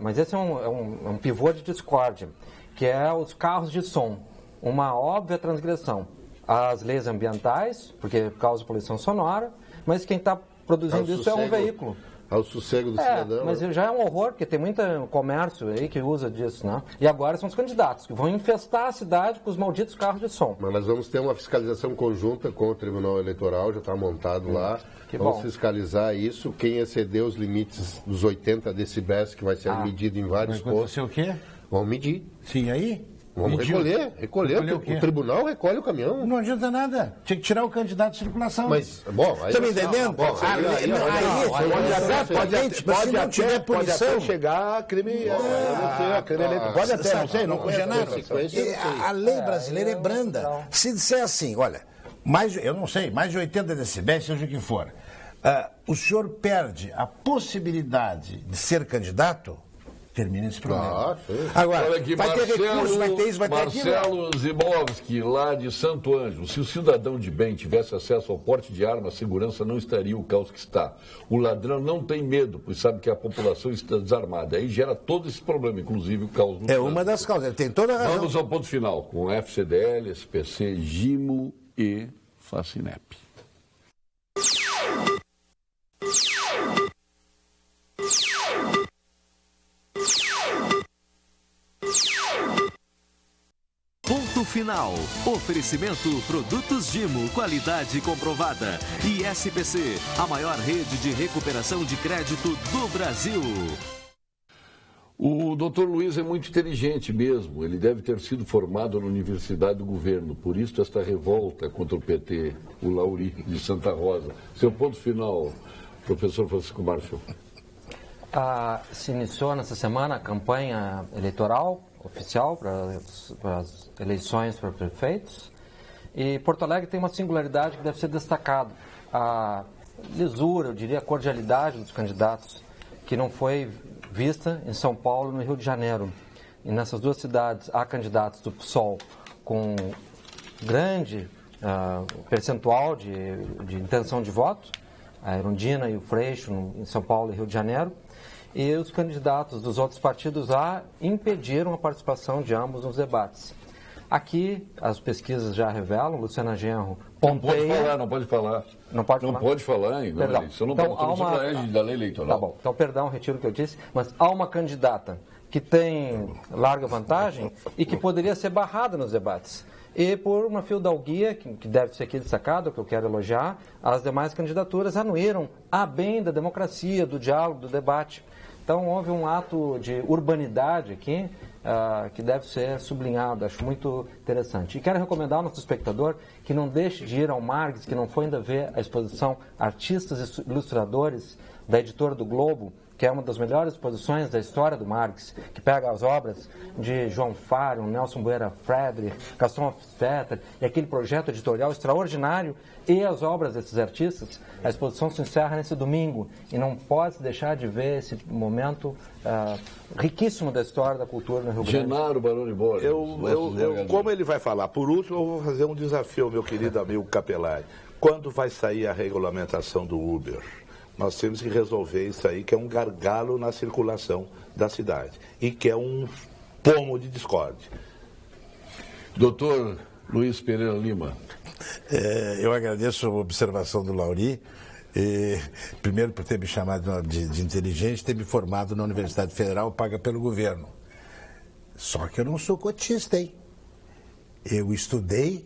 mas esse é um pivô de discórdia, que é os carros de som. Uma óbvia transgressão às leis ambientais, porque causa poluição sonora, mas quem está produzindo isso é um veículo. Ao sossego do cidadão. Mas já é um horror, porque tem muito comércio aí que usa disso, né? E agora são os candidatos que vão infestar a cidade com os malditos carros de som. Mas nós vamos ter uma fiscalização conjunta com o Tribunal Eleitoral, já está montado lá. Vamos fiscalizar isso. Quem exceder os limites dos 80 decibéis, que vai ser medido em vários postos. Vai acontecer o quê? Vão medir. Sim, aí? Vamos recolher. O tribunal recolhe o caminhão. Não adianta nada. Tinha que tirar o candidato de circulação. Mas, bom... Você me entendendo? Pode até chegar a crime... Pode até, não sei, não conheço nada. A lei brasileira é branda. Se disser assim, olha, eu não sei, mais de 80 decibéis, seja o que for, o senhor perde a possibilidade de ser candidato... Termina esse problema. Agora, olha aqui, vai ter recurso, vai ter isso, vai ter aquilo. Marcelo Zimowski, lá de Santo Ângelo. Se o cidadão de bem tivesse acesso ao porte de arma, a segurança não estaria o caos que está. O ladrão não tem medo, pois sabe que a população está desarmada. Aí gera todo esse problema, inclusive o caos no trânsito. Uma das causas, ele tem toda a razão. Vamos ao ponto final, com FCDL, SPC, Gimo e Facinep. Ponto final. Oferecimento Produtos Gimo, qualidade comprovada. E SPC, a maior rede de recuperação de crédito do Brasil. O doutor Luiz é muito inteligente mesmo. Ele deve ter sido formado na Universidade do Governo. Por isso, esta revolta contra o PT, o Lauri de Santa Rosa. Seu ponto final, professor Francisco Marshall. Se iniciou nessa semana a campanha eleitoral oficial para as eleições para prefeitos. E Porto Alegre tem uma singularidade que deve ser destacada. A lisura, eu diria, a cordialidade dos candidatos, que não foi vista em São Paulo e no Rio de Janeiro. E nessas duas cidades há candidatos do PSOL com grande percentual de intenção de voto, a Erundina e o Freixo em São Paulo e Rio de Janeiro. E os candidatos dos outros partidos lá impediram a participação de ambos nos debates. Aqui, as pesquisas já revelam, Luciana Genro pontueia... Não pode falar. Não pode falar ainda. Isso não pode da lei eleitoral. Tá bom, então perdão, retiro o que eu disse, mas há uma candidata que tem larga vantagem e que poderia ser barrada nos debates. E por uma fidalguia, que deve ser aqui destacada, que eu quero elogiar, as demais candidaturas anuíram a bem da democracia, do diálogo, do debate. Então, houve um ato de urbanidade aqui que deve ser sublinhado, acho muito interessante. E quero recomendar ao nosso espectador que não deixe de ir ao Margs, que não foi ainda ver a exposição Artistas e Ilustradores da Editora do Globo, que é uma das melhores exposições da história do Marx, que pega as obras de João Fário, Nelson Bueira Friedrich, Gaston Hofstadter, e aquele projeto editorial extraordinário, e as obras desses artistas. A exposição se encerra nesse domingo, e não pode deixar de ver esse momento riquíssimo da história da cultura no Rio Grande. Genaro Baroni Borges. Como ele vai falar? Por último, eu vou fazer um desafio ao meu querido amigo Capelari. Quando vai sair a regulamentação do Uber? Nós temos que resolver isso aí, que é um gargalo na circulação da cidade e que é um pomo de discórdia. Doutor Luiz Pereira Lima. Eu agradeço a observação do Lauri, primeiro por ter me chamado de inteligente, ter me formado na Universidade Federal, paga pelo governo. Só que eu não sou cotista, hein? Eu estudei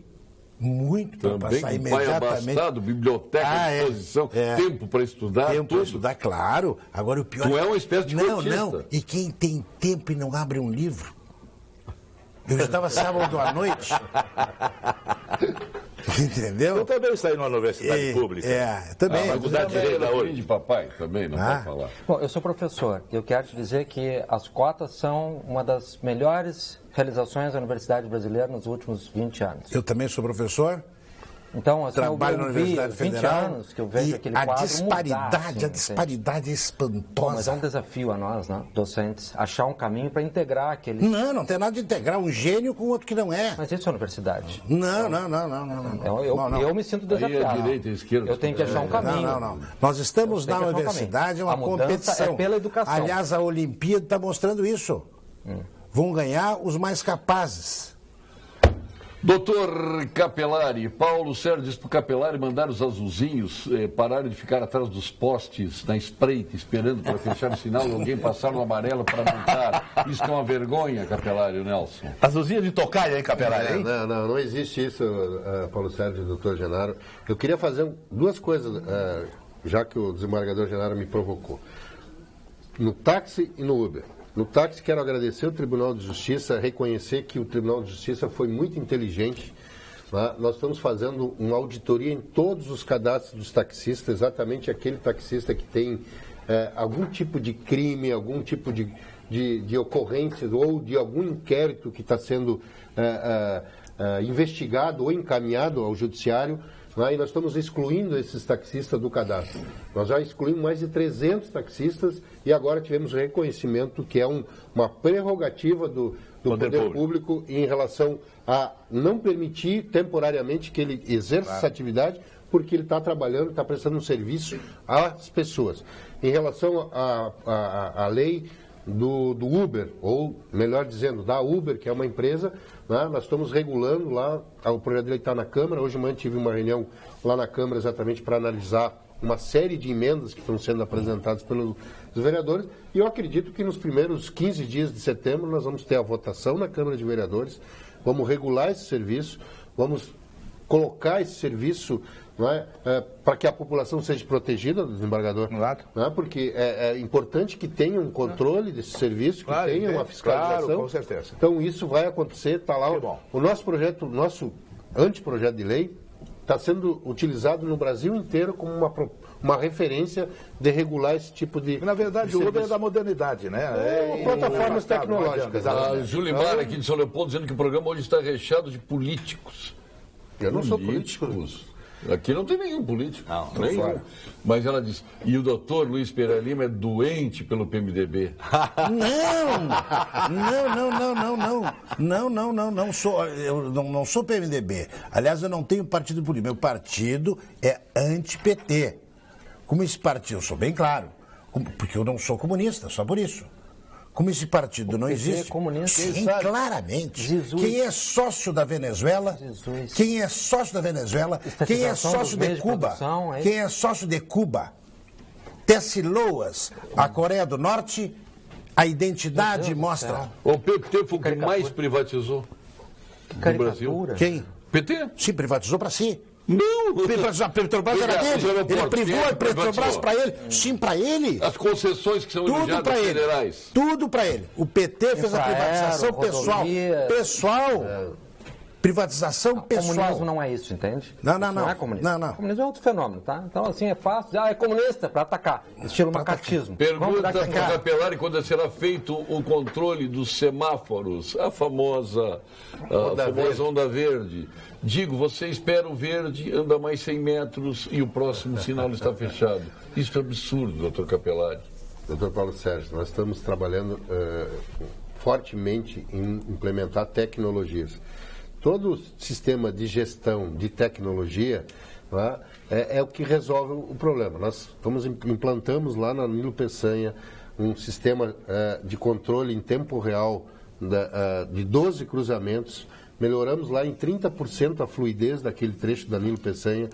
Muito, para passar imediatamente. Pai abastado, biblioteca à disposição, tempo para estudar. Tempo para estudar, claro. Agora o pior Tu é uma espécie de cotista. Não. E quem tem tempo e não abre um livro? Eu estava sábado à noite. Entendeu? Eu também saí numa universidade pública. Também. Mas você também é filho de papai, também, não pode falar. Bom, eu sou professor. Eu quero te dizer que as cotas são uma das melhores realizações da Universidade Brasileira nos últimos 20 anos. Eu também sou professor. Então, assim, trabalho na Universidade Federal. 20 anos que eu vejo aquele quadro a disparidade é espantosa. Bom, mas é um desafio a nós, né, docentes, achar um caminho para integrar aquele... Não tem nada de integrar um gênio com outro que não é. Mas isso é universidade. Não. Eu me sinto desafiado. Aí é direita e esquerda. Eu tenho que achar um caminho. Não. Nós estamos na universidade, é uma competição. É pela educação. Aliás, a Olimpíada está mostrando isso. Vão ganhar os mais capazes. Doutor Capelari, Paulo Sérgio disse para o Capelari mandar os azulzinhos pararem de ficar atrás dos postes na espreita, esperando para fechar o sinal e alguém passar no amarelo para montar. Isso que é uma vergonha, Capelari, o Nelson. Azulzinho de tocaia, hein, Capelari? Hein? Não existe isso, Paulo Sérgio e doutor Genaro. Eu queria fazer duas coisas, já que o desembargador Genaro me provocou. No táxi e no Uber. No táxi, quero agradecer ao Tribunal de Justiça, reconhecer que o Tribunal de Justiça foi muito inteligente. Né? Nós estamos fazendo uma auditoria em todos os cadastros dos taxistas, exatamente aquele taxista que tem algum tipo de crime, algum tipo de ocorrência ou de algum inquérito que está sendo investigado ou encaminhado ao Judiciário. E nós estamos excluindo esses taxistas do cadastro. Nós já excluímos mais de 300 taxistas e agora tivemos reconhecimento que é uma prerrogativa do Poder Público em relação a não permitir temporariamente que ele exerça essa atividade, porque ele está trabalhando, está prestando um serviço às pessoas. Em relação à lei do Uber, ou melhor dizendo, da Uber, que é uma empresa, né? Nós estamos regulando lá, o projeto de lei está na Câmara. Hoje de manhã tive uma reunião lá na Câmara exatamente para analisar uma série de emendas que estão sendo apresentadas pelos vereadores, e eu acredito que nos primeiros 15 dias de setembro nós vamos ter a votação na Câmara de Vereadores, vamos regular esse serviço, vamos colocar esse serviço para que a população seja protegida do desembargador. Claro. Porque é importante que tenha um controle desse serviço, que tenha uma fiscalização. Claro, com certeza. Então isso vai acontecer, está lá. O nosso projeto, o nosso anteprojeto de lei, está sendo utilizado no Brasil inteiro como uma referência de regular esse tipo de... Na verdade, o Uber é da modernidade, né? Plataformas tecnológicas. A Julimar aqui de São Leopoldo dizendo que o programa hoje está recheado de políticos. Eu não sou político. Aqui não tem nenhum político. Nenhum. Mas ela diz, e o doutor Luiz Pereira Lima é doente pelo PMDB. Eu não sou PMDB. Aliás, eu não tenho partido político. Meu partido é anti-PT. Como esse partido, eu sou bem claro, porque eu não sou comunista, só por isso. Como esse partido não existe. É comunista. Sim, claramente. Jesus. Quem é sócio da Venezuela? Jesus. Quem é sócio da Venezuela? Quem é sócio de Cuba? Quem é sócio de Cuba? Tece loas. A Coreia do Norte, a identidade mostra. O PT foi o que mais privatizou no Brasil. Quem? PT? Sim, privatizou para si. Não! A Petrobras era dele. Ele privou a Petrobras para ele. Sim, para ele. As concessões que são tudo federais. Tudo para ele. O PT fez a privatização pessoal. Privatização pessoal. Comunismo não é isso, entende? Não é comunismo. Não. Comunismo é outro fenômeno, tá? Então, assim, é fácil. É comunista para atacar. Estilo macatismo. Pergunta para o Capelari quando será feito o controle dos semáforos. A famosa onda verde. Digo, você espera o verde, anda mais 100 metros e o próximo sinal está fechado. Isso é absurdo, doutor Capelari. Doutor Paulo Sérgio, nós estamos trabalhando fortemente em implementar tecnologias. Todo o sistema de gestão de tecnologia é o que resolve o problema. Nós implantamos lá na Nilo Peçanha um sistema de controle em tempo real de 12 cruzamentos. Melhoramos lá em 30% a fluidez daquele trecho da Nilo Peçanha,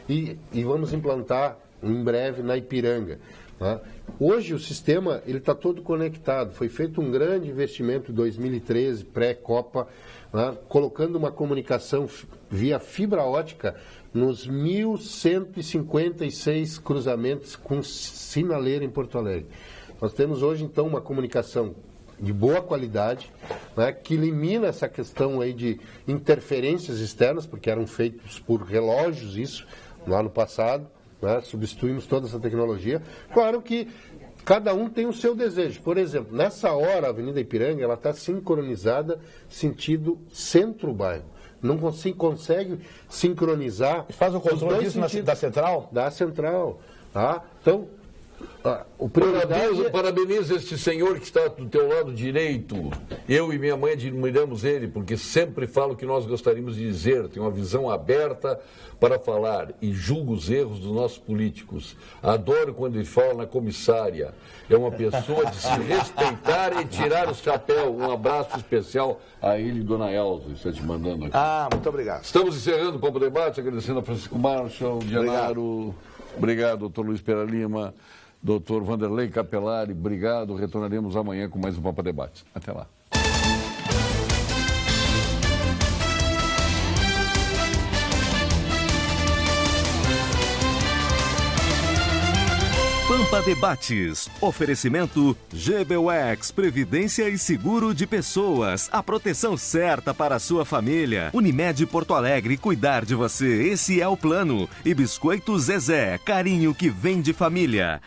e vamos implantar em breve na Ipiranga. Né? Hoje o sistema está todo conectado. Foi feito um grande investimento em 2013, pré-Copa, né? Colocando uma comunicação via fibra ótica nos 1.156 cruzamentos com sinaleira em Porto Alegre. Nós temos hoje, então, uma comunicação de boa qualidade, né, que elimina essa questão aí de interferências externas, porque eram feitos por relógios isso, no ano passado, né, substituímos toda essa tecnologia. Claro que cada um tem o seu desejo. Por exemplo, nessa hora, a Avenida Ipiranga, ela está sincronizada sentido centro-bairro. Não consegue sincronizar... Faz o controle disso da central? Da central. Tá? Então... Parabenizo este senhor que está do teu lado direito. Eu e minha mãe admiramos ele, porque sempre fala o que nós gostaríamos de dizer. Tem uma visão aberta para falar e julga os erros dos nossos políticos. Adoro quando ele fala na comissária. É uma pessoa de se respeitar e tirar o chapéu. Um abraço especial a ele e Dona Elza, está te mandando aqui. Muito obrigado. Estamos encerrando o Papo Debate, agradecendo a Francisco Marshall, Gianaro. Obrigado, doutor Luiz Pera Lima. Doutor Vanderlei Capelari, obrigado. Retornaremos amanhã com mais um Papo Debate. Até lá. Pampa Debates. Oferecimento GBUX, Previdência e Seguro de Pessoas. A proteção certa para a sua família. Unimed Porto Alegre, cuidar de você. Esse é o plano. E Biscoito Zezé, carinho que vem de família.